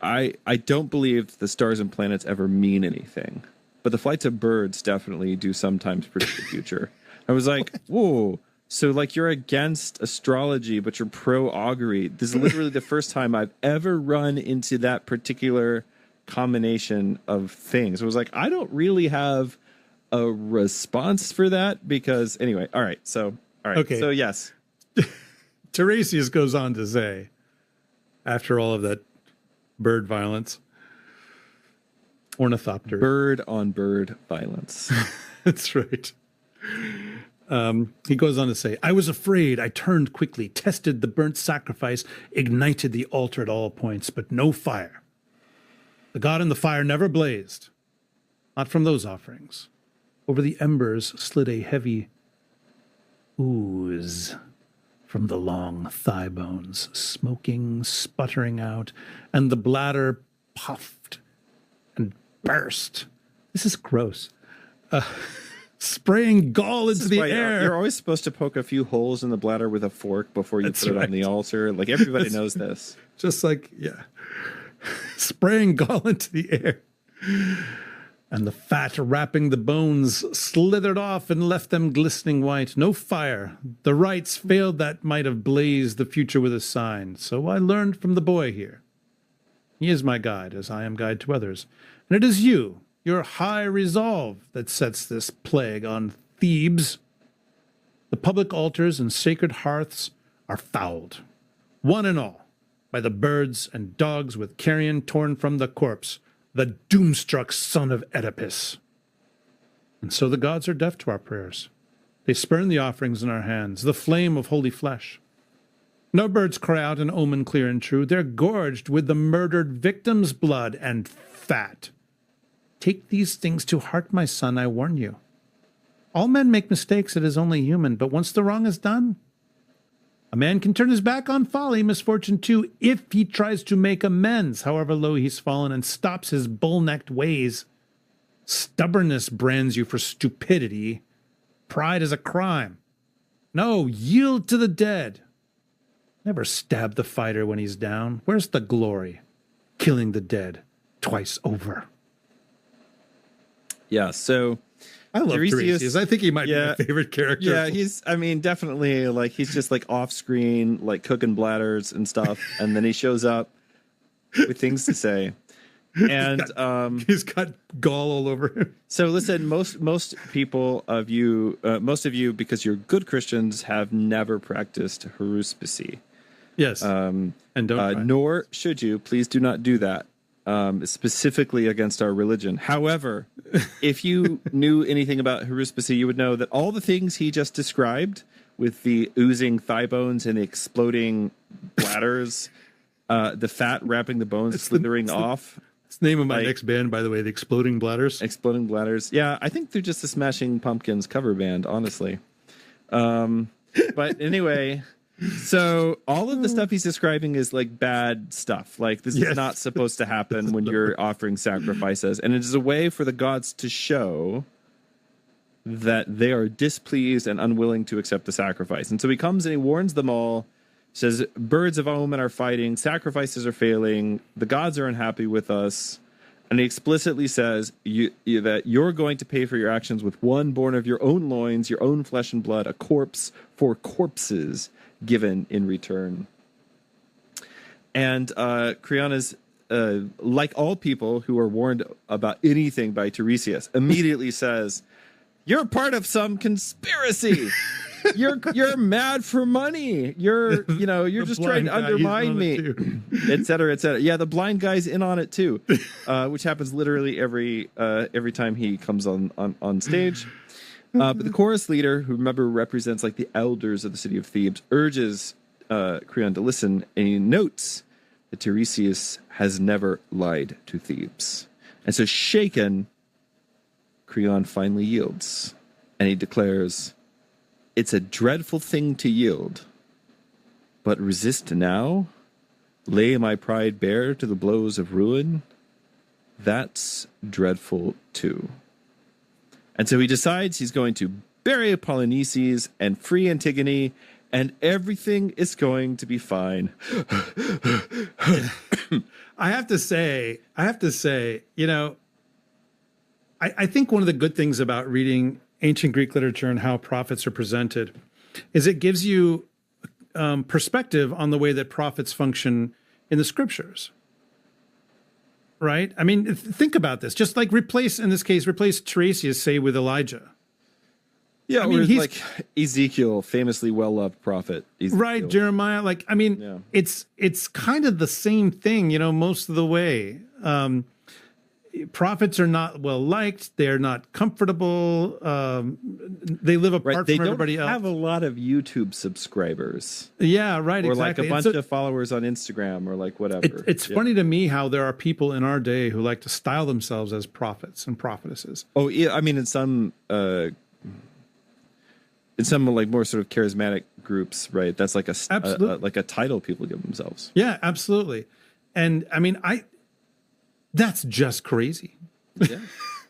I don't believe the stars and planets ever mean anything. But the flights of birds definitely do sometimes predict the future. I was like, whoa. So like you're against astrology, but you're pro augury. This is literally the first time I've ever run into that particular combination of things. I was like, I don't really have a response for that because anyway, all right. So yes. Tiresias goes on to say, after all of that bird violence, ornithopter. Bird on bird violence. That's right. He goes on to say, I was afraid. I turned quickly, tested the burnt sacrifice, ignited the altar at all points, but no fire. The god in the fire never blazed. Not from those offerings. Over the embers slid a heavy ooze from the long thigh bones, smoking, sputtering out, and the bladder puffed and burst. This is gross. Spraying gall into the air. You're always supposed to poke a few holes in the bladder with a fork before you put it on the altar. Like everybody knows this. Just like, yeah. Spraying gall into the air. And the fat wrapping the bones slithered off and left them glistening white. No fire. The rites failed that might have blazed the future with a sign. So I learned from the boy here. He is my guide, as I am guide to others. And it is you, your high resolve, that sets this plague on Thebes. The public altars and sacred hearths are fouled, one and all, by the birds and dogs with carrion torn from the corpse, the doomstruck son of Oedipus. And so the gods are deaf to our prayers. They spurn the offerings in our hands, the flame of holy flesh. No birds cry out an omen clear and true. They're gorged with the murdered victim's blood and fat. Take these things to heart, my son, I warn you. All men make mistakes, it is only human, but once the wrong is done, a man can turn his back on folly, misfortune too, if he tries to make amends, however low he's fallen, and stops his bull-necked ways. Stubbornness brands you for stupidity. Pride is a crime. No, yield to the dead. Never stab the fighter when he's down. Where's the glory? Killing the dead twice over. Yeah, so I love Tiresias. I think he might be my favorite character. Yeah, definitely like he's just like off screen, like cooking bladders and stuff, and then he shows up with things to say. And he's got gall all over him. So listen, most people of you, most of you, because you're good Christians, have never practiced haruspicy. Yes, and don't. Nor should you. Please do not do that. Specifically against our religion. However, if you knew anything about haruspicy, you would know that all the things he just described, with the oozing thigh bones and the exploding bladders, the fat wrapping the bones, slithering off. It's the name of my next band, by the way, the Exploding Bladders. Exploding Bladders. Yeah, I think they're just a Smashing Pumpkins cover band, honestly. But anyway, So all of the stuff he's describing is like bad stuff. Like this is not supposed to happen when you're offering sacrifices. And it is a way for the gods to show that they are displeased and unwilling to accept the sacrifice. And so he comes and he warns them all, says, birds of omen are fighting, sacrifices are failing, the gods are unhappy with us. And he explicitly says that you're going to pay for your actions with one born of your own loins, your own flesh and blood, a corpse for corpses given in return. And Creon is, like all people who are warned about anything by Tiresias, immediately says, you're part of some conspiracy. You're mad for money. You're just trying to undermine me, et cetera, et cetera. Yeah, the blind guy's in on it too, which happens literally every time he comes on stage. But the chorus leader, who remember represents like the elders of the city of Thebes, urges Creon to listen, and he notes that Tiresias has never lied to Thebes. And so shaken, Creon finally yields, and he declares, it's a dreadful thing to yield, but resist now, lay my pride bare to the blows of ruin, that's dreadful too. And so he decides he's going to bury Polynices and free Antigone, and everything is going to be fine. I have to say, I think one of the good things about reading ancient Greek literature and how prophets are presented is it gives you perspective on the way that prophets function in the scriptures. Right? I mean, think about this. Just like replace Tiresias, say, with Elijah. Yeah, I mean, he's like Ezekiel, famously well-loved prophet. Ezekiel. Right, Jeremiah. Like, I mean, it's kind of the same thing, most of the way. Prophets are not well liked. They're not comfortable. They live apart from everybody else. They don't have a lot of YouTube subscribers. Yeah, right. Or exactly. like a bunch of followers on Instagram or like whatever. It's funny to me how there are people in our day who like to style themselves as prophets and prophetesses. Oh, yeah. I mean, in some like more sort of charismatic groups, right? That's like like a title people give themselves. Yeah, absolutely. And I mean, that's just crazy. Yeah.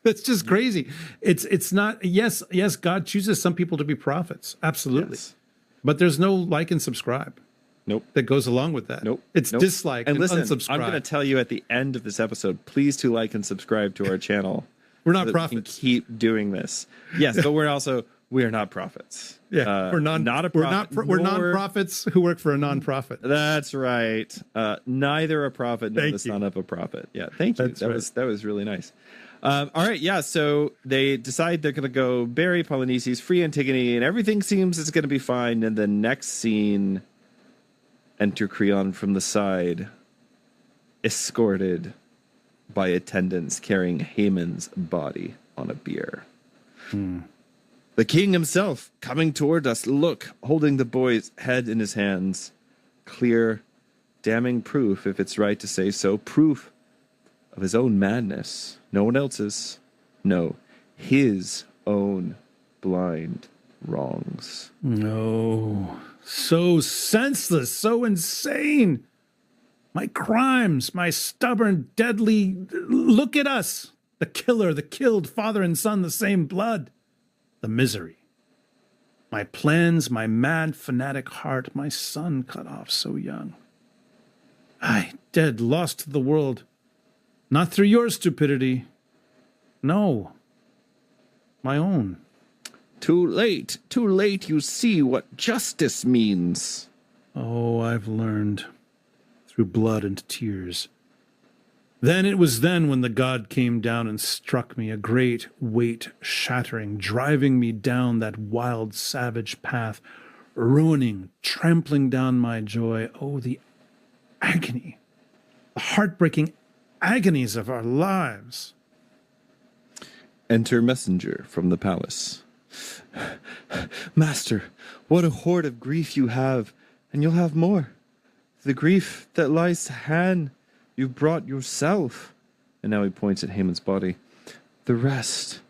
That's just crazy. It's not, yes, God chooses some people to be prophets. Absolutely. Yes. But there's no like and subscribe. Nope. That goes along with that. Nope. It's dislike and listen, unsubscribe. I'm going to tell you at the end of this episode, please to like and subscribe to our channel. We're not prophets. We can keep doing this. Yes, but we're not prophets. Yeah, we're non-prophets who work for a non-profit. That's right. Neither a prophet nor the son of a prophet. Yeah, thank you. That was really nice. All right, yeah. So they decide they're going to go bury Polynices, free Antigone, and everything seems it's going to be fine. And the next scene, enter Creon from the side, escorted by attendants carrying Haemon's body on a bier. The king himself coming toward us, look, holding the boy's head in his hands. Clear, damning proof, if it's right to say so, proof of his own madness. No one else's. No, his own blind wrongs. No, so senseless, so insane. My crimes, my stubborn, deadly, look at us. The killer, the killed, father and son, the same blood. The misery. My plans, my mad, fanatic heart, my son cut off so young. I, dead, lost to the world. Not through your stupidity. No. My own. Too late you see what justice means. Oh, I've learned. Through blood and tears. Then it was when the god came down and struck me, a great weight shattering, driving me down that wild, savage path, ruining, trampling down my joy. Oh, the agony, the heartbreaking agonies of our lives. Enter messenger from the palace. Master, what a hoard of grief you have, and you'll have more. The grief that lies to hand you've brought yourself. And now he points at Haemon's body. The rest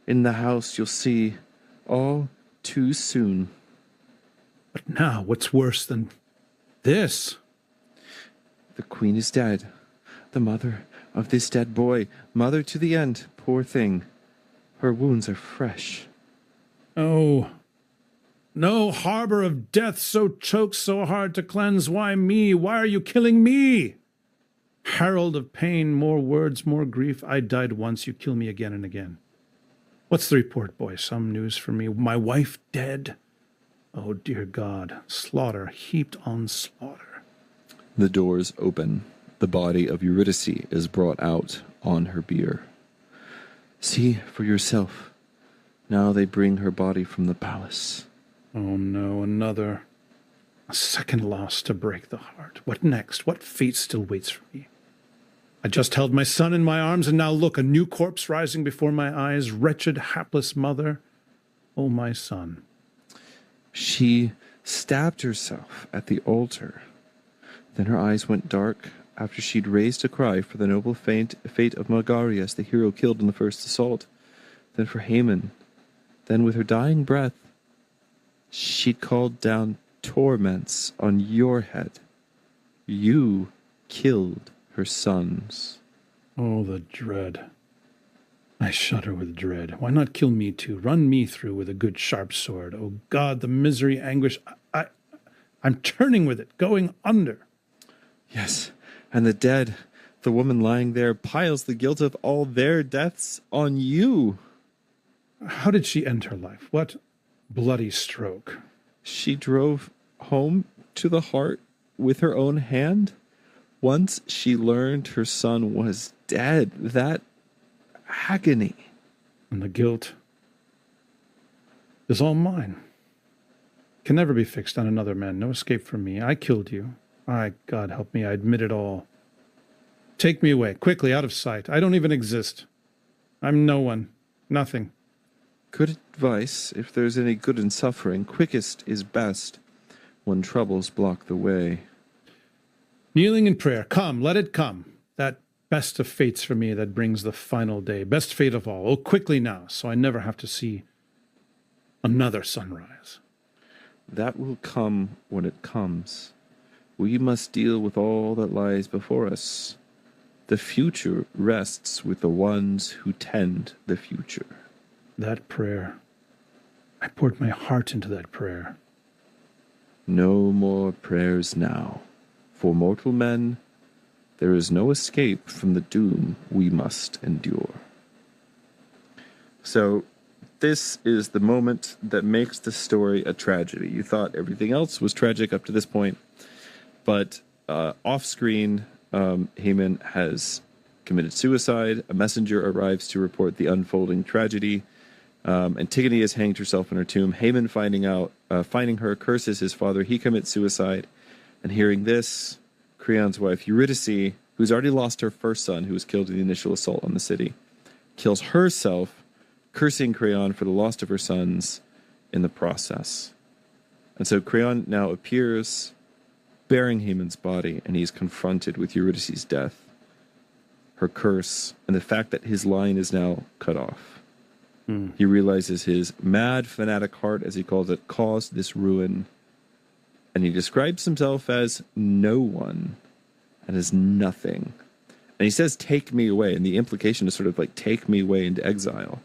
in the house you'll see all too soon. But now, what's worse than this? The queen is dead. The mother of this dead boy. Mother to the end. Poor thing. Her wounds are fresh. Oh, no harbor of death so chokes, so hard to cleanse. Why me? Why are you killing me? Herald of pain, more words, more grief. I died once, you kill me again and again. What's the report, boy? Some news for me. My wife dead? Oh, dear God. Slaughter heaped on slaughter. The doors open. The body of Eurydice is brought out on her bier. See for yourself. Now they bring her body from the palace. Oh no, another. A second loss to break the heart. What next? What fate still waits for me? I just held my son in my arms, and now look, a new corpse rising before my eyes. Wretched, hapless mother. Oh, my son. She stabbed herself at the altar. Then her eyes went dark after she'd raised a cry for the noble fate of Megarius, the hero killed in the first assault. Then for Haemon. Then with her dying breath, she called down torments on your head. You killed her sons. Oh, the dread. I shudder with dread. Why not kill me too? Run me through with a good sharp sword. Oh God, the misery, anguish. I'm turning with it, going under. Yes, and the dead, the woman lying there, piles the guilt of all their deaths on you. How did she end her life? What bloody stroke? She drove home to the heart with her own hand. Once she learned her son was dead, that agony. And the guilt is all mine. Can never be fixed on another man. No escape from me. I killed you. God help me, I admit it all. Take me away, quickly, out of sight. I don't even exist. I'm no one. Nothing. Good advice, if there's any good in suffering. Quickest is best when troubles block the way. Kneeling in prayer, come, let it come. That best of fates for me that brings the final day. Best fate of all. Oh, quickly now, so I never have to see another sunrise. That will come when it comes. We must deal with all that lies before us. The future rests with the ones who tend the future. That prayer. I poured my heart into that prayer. No more prayers now. For mortal men, there is no escape from the doom we must endure. So, this is the moment that makes the story a tragedy. You thought everything else was tragic up to this point, but off-screen, Haemon has committed suicide. A messenger arrives to report the unfolding tragedy. Antigone has hanged herself in her tomb. Haemon, finding her, curses his father. He commits suicide. And hearing this, Creon's wife, Eurydice, who's already lost her first son, who was killed in the initial assault on the city, kills herself, cursing Creon for the loss of her sons in the process. And so Creon now appears bearing Haemon's body, and he's confronted with Eurydice's death, her curse, and the fact that his line is now cut off. He realizes his mad, fanatic heart, as he calls it, caused this ruin. And he describes himself as no one and as nothing. And he says, take me away. And the implication is sort of like, take me away into exile,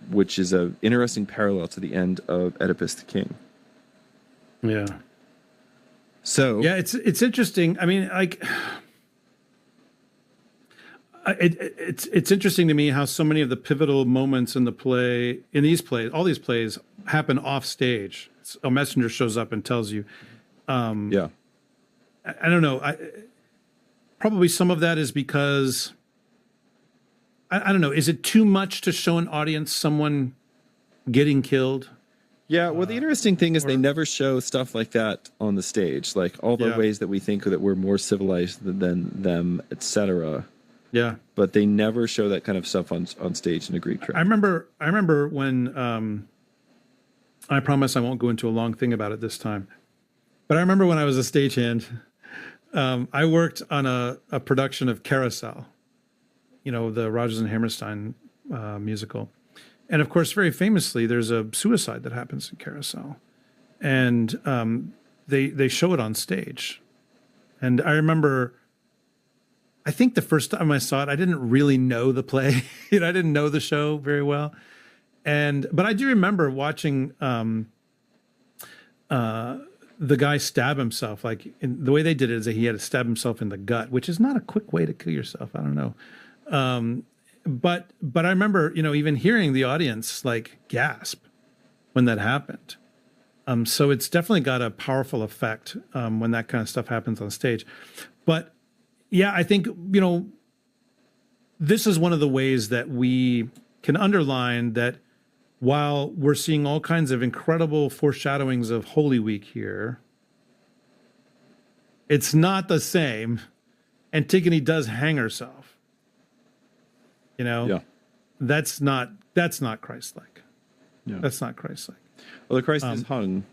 which is an interesting parallel to the end of Oedipus the King. Yeah. So yeah, it's interesting. I mean, like, it's interesting to me how so many of the pivotal moments in the play, in these plays, all these plays, happen off stage. A messenger shows up and tells you. Yeah. I don't know. Probably some of that is because I don't know. Is it too much to show an audience someone getting killed? Yeah, well, the interesting thing is they never show stuff like that on the stage, like all the ways that we think that we're more civilized than them, etc. Yeah, but they never show that kind of stuff on stage in a Greek trip. I remember when I promise I won't go into a long thing about it this time, but I remember when I was a stagehand, I worked on a production of Carousel, the Rodgers and Hammerstein musical. And of course, very famously, there's a suicide that happens in Carousel. and they show it on stage. And I remember, I think the first time I saw it, I didn't really know the play. I didn't know the show very well. But I do remember watching the guy stab himself. Like the way they did it is that he had to stab himself in the gut, which is not a quick way to kill yourself. I don't know. But I remember, even hearing the audience like gasp when that happened. So it's definitely got a powerful effect when that kind of stuff happens on stage. But yeah, I think, this is one of the ways that we can underline that while we're seeing all kinds of incredible foreshadowings of Holy Week here, it's not the same. Antigone does hang herself. Yeah. That's not Christ-like. Yeah. That's not Christ-like. Well, the Christ is hung.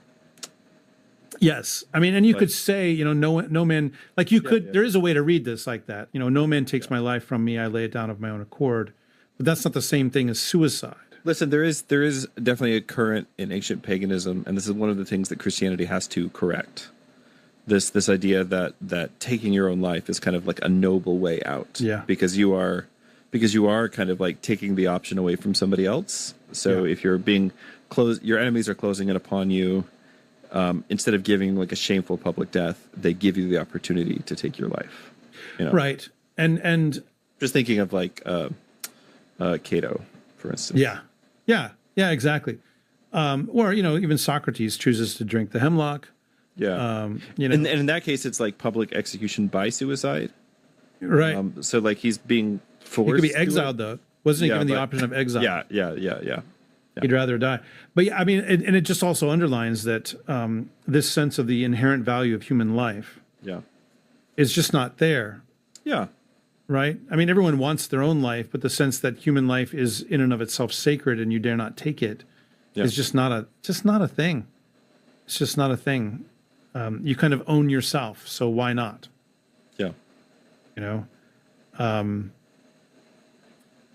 Yes. I mean, and you could say, no man, like you could, there is a way to read this like that. No man takes my life from me. I lay it down of my own accord. But that's not the same thing as suicide. Listen, there is definitely a current in ancient paganism, and this is one of the things that Christianity has to correct. This idea that taking your own life is kind of like a noble way out. Yeah. Because you are kind of like taking the option away from somebody else. So if you're being closed, your enemies are closing in upon you. Instead of giving like a shameful public death, they give you the opportunity to take your life. Right. And just thinking of like Cato, for instance. Yeah, exactly. Or even Socrates chooses to drink the hemlock. Yeah. And in that case, it's like public execution by suicide. Right. So like he's being forced. He could be exiled though. Wasn't he given the option of exile? Yeah. He'd rather die. But yeah, I mean, and it just also underlines that this sense of the inherent value of human life is just not there. Yeah. Right? I mean, everyone wants their own life, but the sense that human life is in and of itself sacred and you dare not take it is just not a thing. It's just not a thing. You kind of own yourself, so why not? Yeah.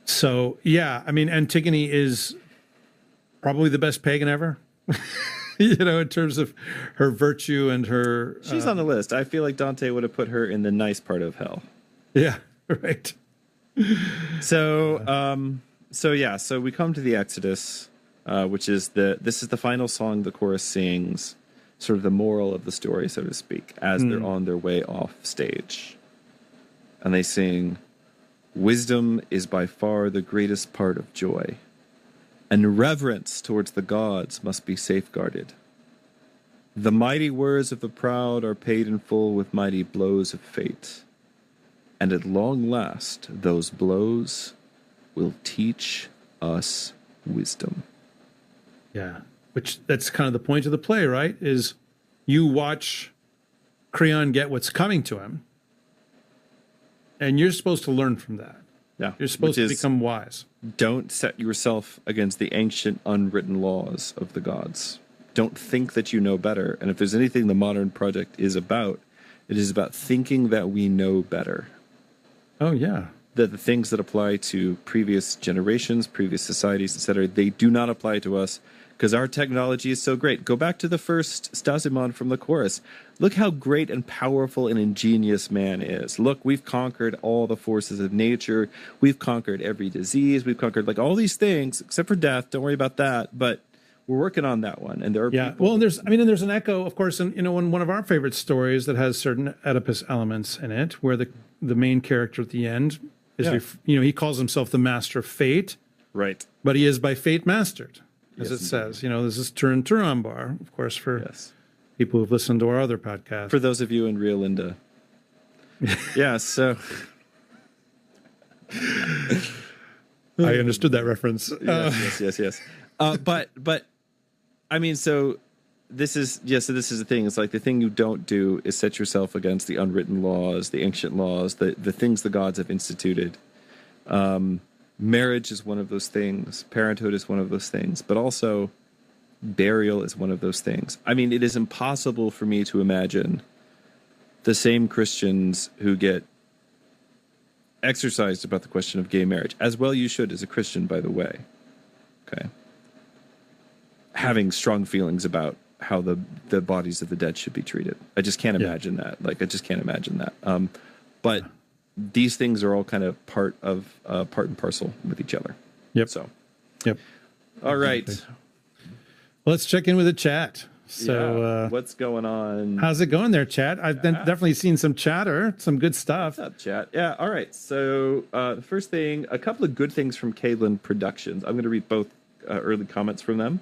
So yeah, I mean, Antigone is probably the best pagan ever. In terms of her virtue and her... She's on the list. I feel like Dante would have put her in the nice part of hell. Yeah, right. So we come to the Exodus, which is this is the final song the chorus sings, sort of the moral of the story, so to speak, as they're on their way off stage. And they sing, "Wisdom is by far the greatest part of joy, and reverence towards the gods must be safeguarded. The mighty words of the proud are paid in full with mighty blows of fate. And at long last, those blows will teach us wisdom." Yeah, which that's kind of the point of the play, right? Is you watch Creon get what's coming to him, and you're supposed to learn from that. Yeah, you're supposed to become wise. Don't set yourself against the ancient unwritten laws of the gods. Don't think that you know better. And if there's anything the modern project is about, it is about thinking that we know better. Oh, yeah. That the things that apply to previous generations, previous societies, etc., they do not apply to us because our technology is so great. Go back to the first Stasimon from the chorus. Look how great and powerful and ingenious man is. Look, we've conquered all the forces of nature. We've conquered every disease. We've conquered like all these things, except for death. Don't worry about that. But we're working on that one. And there are people. Well, and there's an echo, of course, in one of our favorite stories that has certain Oedipus elements in it, where the main character at the end is, he calls himself the master of fate. Right. But he is by fate mastered, as it says. This is Turin bar, of course, for people who've listened to our other podcast. For those of you in Rio Linda. Yeah, so... I understood that reference. Yes. But I mean, so this is the thing. It's like the thing you don't do is set yourself against the unwritten laws, the ancient laws, the things the gods have instituted. Marriage is one of those things. Parenthood is one of those things. But also, burial is one of those things. I mean, it is impossible for me to imagine the same Christians who get exercised about the question of gay marriage, as well you should as a Christian, by the way, okay, having strong feelings about the bodies of the dead should be treated. I just can't imagine that. Like, I just can't imagine that. But these things are all kind of part and parcel with each other. Yep. So, yep. All right. Let's check in with the chat. So, what's going on? How's it going there, chat? I've definitely seen some chatter, some good stuff. What's up, chat? Yeah. All right. So, the first thing, a couple of good things from Caitlin Productions. I'm going to read both early comments from them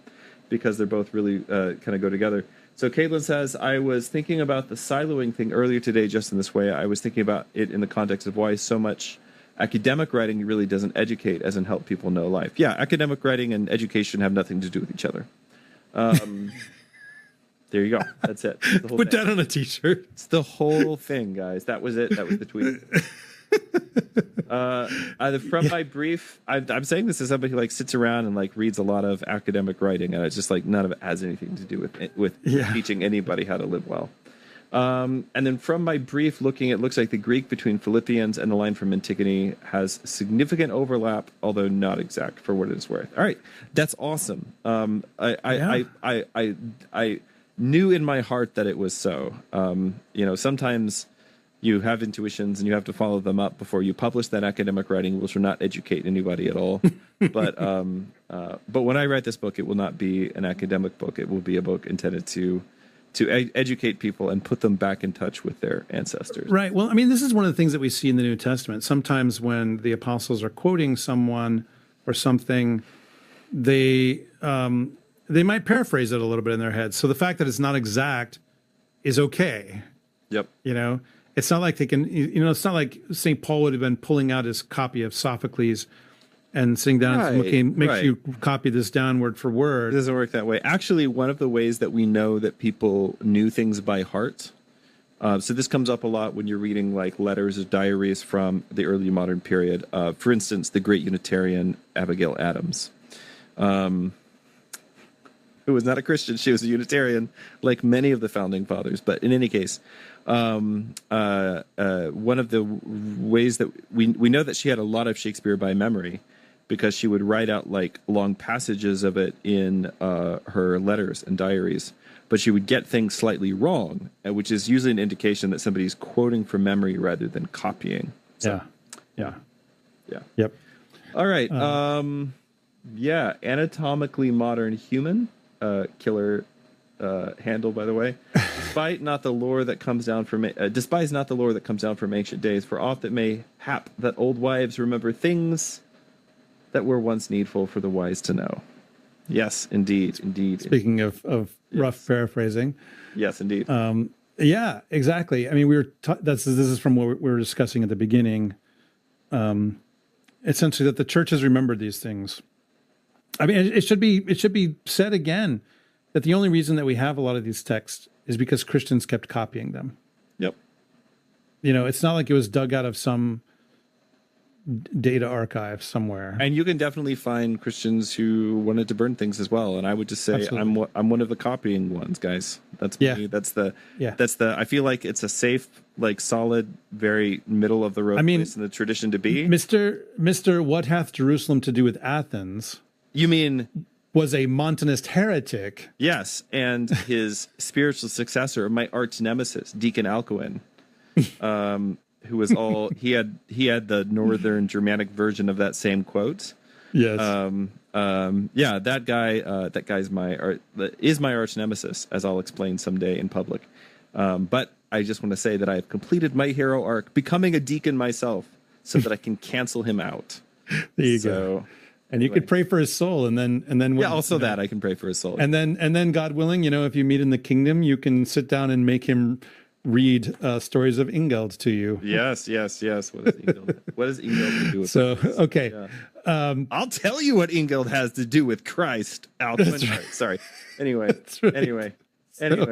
because they're both really kind of go together. So Caitlin says, I was thinking about the siloing thing earlier today just in this way. I was thinking about it in the context of why so much academic writing really doesn't educate as in help people know life. Yeah, academic writing and education have nothing to do with each other. There you go. That's it. That's the whole Put thing. that on a t-shirt. It's the whole thing, guys. That was it. That was the tweet. From my brief, I'm saying this as somebody who like sits around and like reads a lot of academic writing, and it's just like none of it has anything to do with teaching anybody how to live well. And then from my brief looking, it looks like the Greek between Philippians and the line from Antigone has significant overlap, although not exact for what it is worth. All right, that's awesome. I knew in my heart that it was so. Sometimes you have intuitions and you have to follow them up before you publish that academic writing, which will not educate anybody at all. But when I write this book, it will not be an academic book. It will be a book intended to educate people and put them back in touch with their ancestors. Right. Well, I mean, this is one of the things that we see in the New Testament. Sometimes when the apostles are quoting someone or something, they might paraphrase it a little bit in their head. So the fact that it's not exact is okay. Yep. It's not like they can, it's not like St. Paul would have been pulling out his copy of Sophocles and sitting down and saying, okay, make sure you copy this down word for word. It doesn't work that way. Actually, one of the ways that we know that people knew things by heart, so this comes up a lot when you're reading like letters or diaries from the early modern period. For instance, the great Unitarian Abigail Adams, who was not a Christian. She was a Unitarian, like many of the founding fathers. But in any case, one of the ways that we know that she had a lot of Shakespeare by memory, because she would write out like long passages of it in her letters and diaries, but she would get things slightly wrong, which is usually an indication that somebody's quoting from memory rather than copying. So, Yeah. Yep. All right. Anatomically modern human, killer handle, by the way. Despise not the lore that comes down from ancient days, for oft it may hap that old wives remember things that were once needful for the wise to know. Yes, indeed. Speaking of rough paraphrasing. Yes, indeed. Yeah, exactly. I mean, this is from what we were discussing at the beginning. Essentially, that the church has remembered these things. I mean, it should be said again that the only reason that we have a lot of these texts is because Christians kept copying them. Yep. It's not like it was dug out of some data archive somewhere. And you can definitely find Christians who wanted to burn things as well. And I would just say I'm one of the copying ones, guys. That's me. That's the I feel like it's a safe, like solid, very middle of the road place in the tradition to be. Mr. What hath Jerusalem to do with Athens? You mean was a Montanist heretic. Yes, and his spiritual successor, my arch nemesis, Deacon Alcuin, who was he had the northern Germanic version of that same quote. Yes. That guy's my arch nemesis, as I'll explain someday in public. But I just want to say that I have completed my hero arc, becoming a deacon myself, so that I can cancel him out. There you go. And you could pray for his soul, and then that I can pray for his soul, and then God willing, if you meet in the kingdom, you can sit down and make him read stories of Ingeld to you. Yes. What does Ingeld do with this? Okay. Yeah. I'll tell you what Ingeld has to do with Christ. Right. Sorry. Anyway. So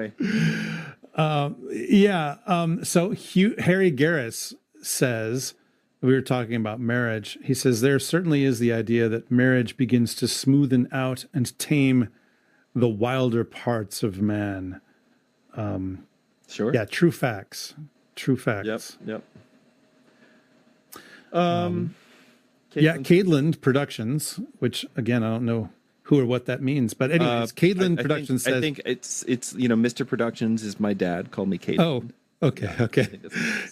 Harry Garris says, we were talking about marriage. He says, there certainly is the idea that marriage begins to smoothen out and tame the wilder parts of man. Sure. Yeah, true facts. Yep. Caitlin Productions, which again, I don't know who or what that means. But anyways, Caitlin Productions says... I think it's Mr. Productions is my dad. Call me Caitlin. Oh, okay.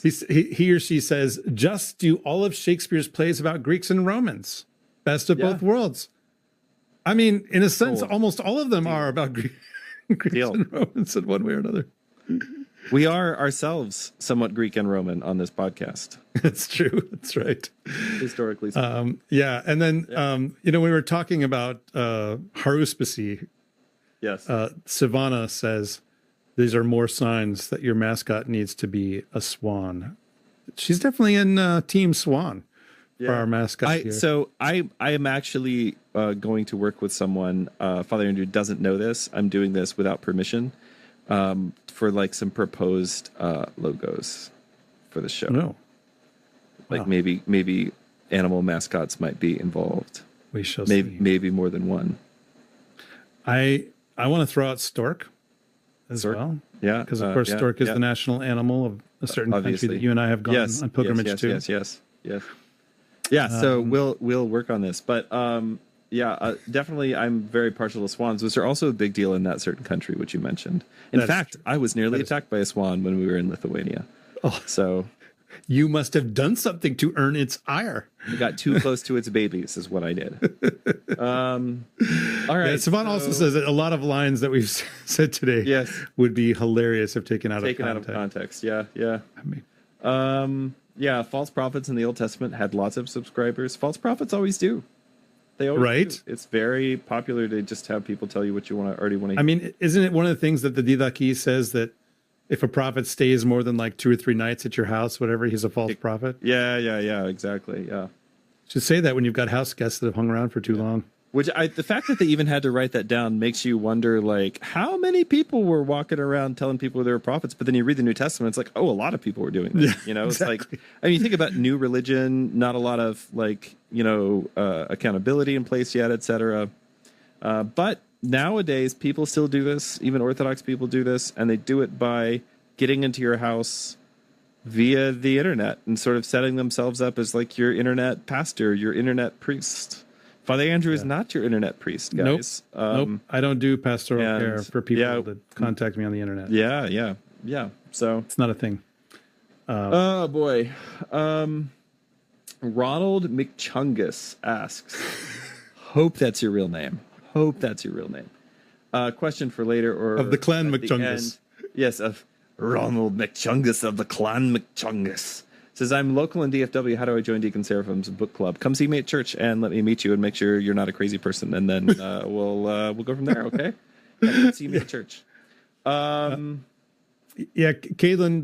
He or she says, just do all of Shakespeare's plays about Greeks and Romans. Best of both worlds. I mean, in a sense, almost all of them are about Greeks and Romans in one way or another. We are ourselves somewhat Greek and Roman on this podcast. That's true. That's right. Historically. Yeah. And then, we were talking about haruspicy. Yes. Savannah says, these are more signs that your mascot needs to be a swan. She's definitely in Team Swan for our mascot here. So I am actually going to work with someone. Father Andrew doesn't know this. I'm doing this without permission for like some proposed logos for the show. No. Like maybe animal mascots might be involved. We shall see. Maybe more than one. I want to throw out stork as well. Yeah. Because, of course, stork is the national animal of a certain country that you and I have gone on pilgrimage to. Yes. Yeah, so we'll work on this. But, definitely I'm very partial to swans, which are also a big deal in that certain country, which you mentioned. In fact, I was nearly attacked by a swan when we were in Lithuania. Oh, so... You must have done something to earn its ire. I got too close to its babies is what I did. All right. Yeah, Savannah also says that a lot of lines that we've said today would be hilarious if taken out of context. Yeah. I mean, false prophets in the Old Testament had lots of subscribers. False prophets always do. They always do. It's very popular to just have people tell you what you already want to hear. I mean, isn't it one of the things that the Didache says that if a prophet stays more than like 2 or 3 nights at your house, whatever, he's a false prophet? Yeah, exactly. Yeah. Should say that when you've got house guests that have hung around for too long. The fact that they even had to write that down makes you wonder, like, how many people were walking around telling people they were prophets? But then you read the New Testament, it's like, a lot of people were doing that. It's like, I mean, you think about new religion, not a lot of accountability in place yet, etc. But nowadays, people still do this. Even Orthodox people do this, and they do it by getting into your house via the internet and sort of setting themselves up as like your internet pastor, your internet priest. Father Andrew is not your internet priest, guys. Nope. I don't do pastoral care for people that contact me on the internet. Yeah. So it's not a thing. Oh boy. Ronald McChungus asks, hope that's your real name. Question for later or of the clan McChungus. Yes, of Ronald McChungus of the clan McChungus. Says, I'm local in DFW. How do I join Deacon Seraphim's book club? Come see me at church and let me meet you and make sure you're not a crazy person. And then we'll go from there, okay? Come see me at church. Caitlin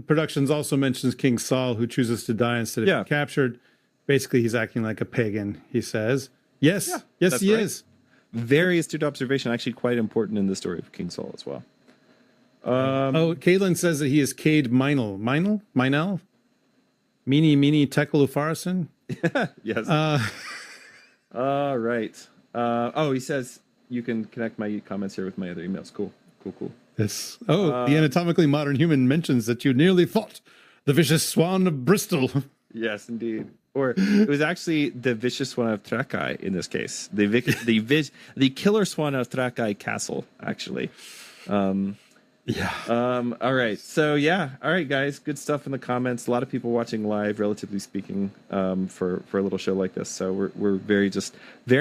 Productions also mentions King Saul, who chooses to die instead of being captured. Basically, he's acting like a pagan, he says. Yes, he is. Very astute observation, actually quite important in the story of King Saul as well. Caitlin says that he is Cade Minel. Meanie Tekalufarison? Yes. All right. He says you can connect my comments here with my other emails. Cool. Yes. The anatomically modern human mentions that you nearly fought the vicious swan of Bristol. Yes, indeed. Or it was actually the vicious swan of Trakai in this case. The killer swan of Trakai castle, actually. All right. So all right, guys. Good stuff in the comments. A lot of people watching live, relatively speaking, for a little show like this. So we're very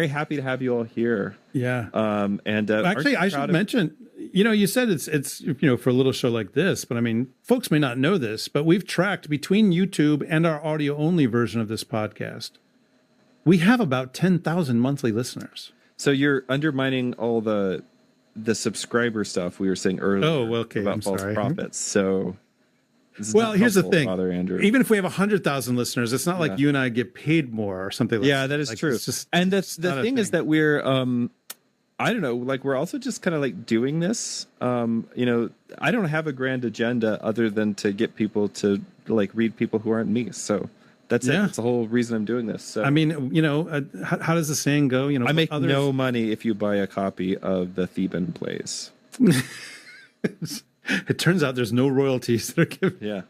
happy to have you all here. Yeah. Actually, I should mention, you said it's for a little show like this, but I mean, folks may not know this, but we've tracked between YouTube and our audio only version of this podcast. We have about 10,000 monthly listeners. So you're undermining all the subscriber stuff we were saying earlier about false prophets. So, here's the thing, Father Andrew. Even if we have 100,000 listeners, it's not like you and I get paid more or something like that. Yeah, that is true. And the thing is that we're, I don't know, like we're also just kind of like doing this. I don't have a grand agenda other than to get people to like read people who aren't me. So that's it. That's the whole reason I'm doing this. So I mean, how does the saying go? I make no money if you buy a copy of the Theban plays. It turns out there's no royalties that are given. Yeah.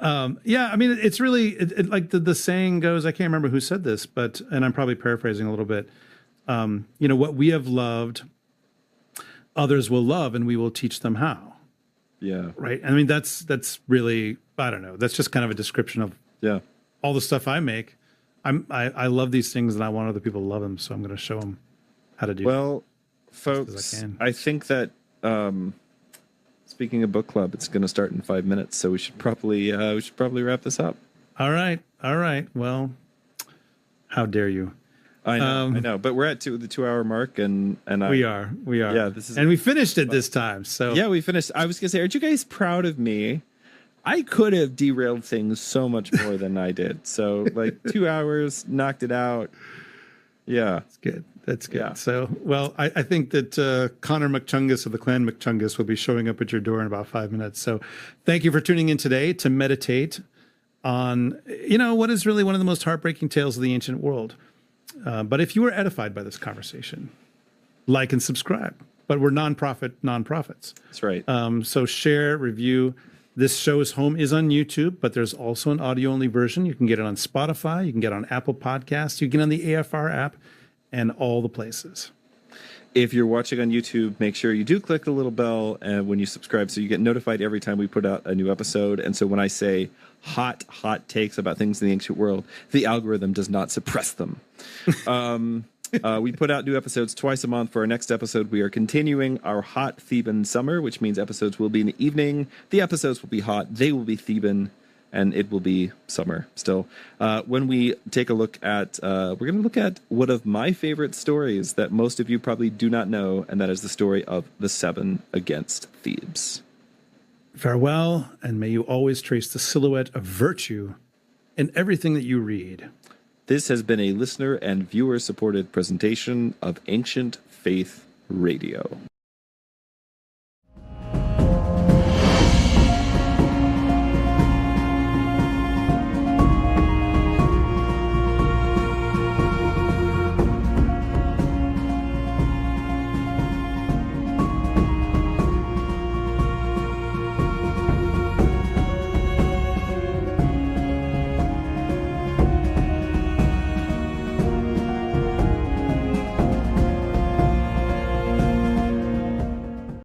I mean, it's really like the saying goes. I can't remember who said this, and I'm probably paraphrasing a little bit. What we have loved, others will love, and we will teach them how. Yeah. Right. I mean, that's really, I don't know. That's just kind of a description of all the stuff I make. I love these things, and I want other people to love them. So I'm going to show them how to do. Well, folks, I think that speaking of book club, it's going to start in 5 minutes, so we should probably wrap this up. All right. Well, how dare you? I know, but we're at the 2 hour mark, and we are. Yeah, and we finished it this time. So yeah, we finished. I was gonna say, aren't you guys proud of me? I could have derailed things so much more than I did. So 2 hours, knocked it out. Yeah, That's good. Yeah. So, well, I think that Connor McChungus of the Clan McChungus will be showing up at your door in about 5 minutes. So thank you for tuning in today to meditate on, what is really one of the most heartbreaking tales of the ancient world. But if you were edified by this conversation, like and subscribe. But we're nonprofits. That's right. So share, review. This show's home is on YouTube, but there's also an audio-only version. You can get it on Spotify. You can get it on Apple Podcasts. You can get it on the AFR app and all the places. If you're watching on YouTube, make sure you do click the little bell when you subscribe so you get notified every time we put out a new episode. And so when I say hot takes about things in the ancient world, the algorithm does not suppress them. We put out new episodes twice a month. For our next episode, we are continuing our hot Theban summer, which means episodes will be in the evening. The episodes will be hot. They will be Theban. And it will be summer still. When we take a look at, we're going to look at one of my favorite stories that most of you probably do not know, and that is the story of the 7 against Thebes. Farewell, and may you always trace the silhouette of virtue in everything that you read. This has been a listener and viewer-supported presentation of Ancient Faith Radio.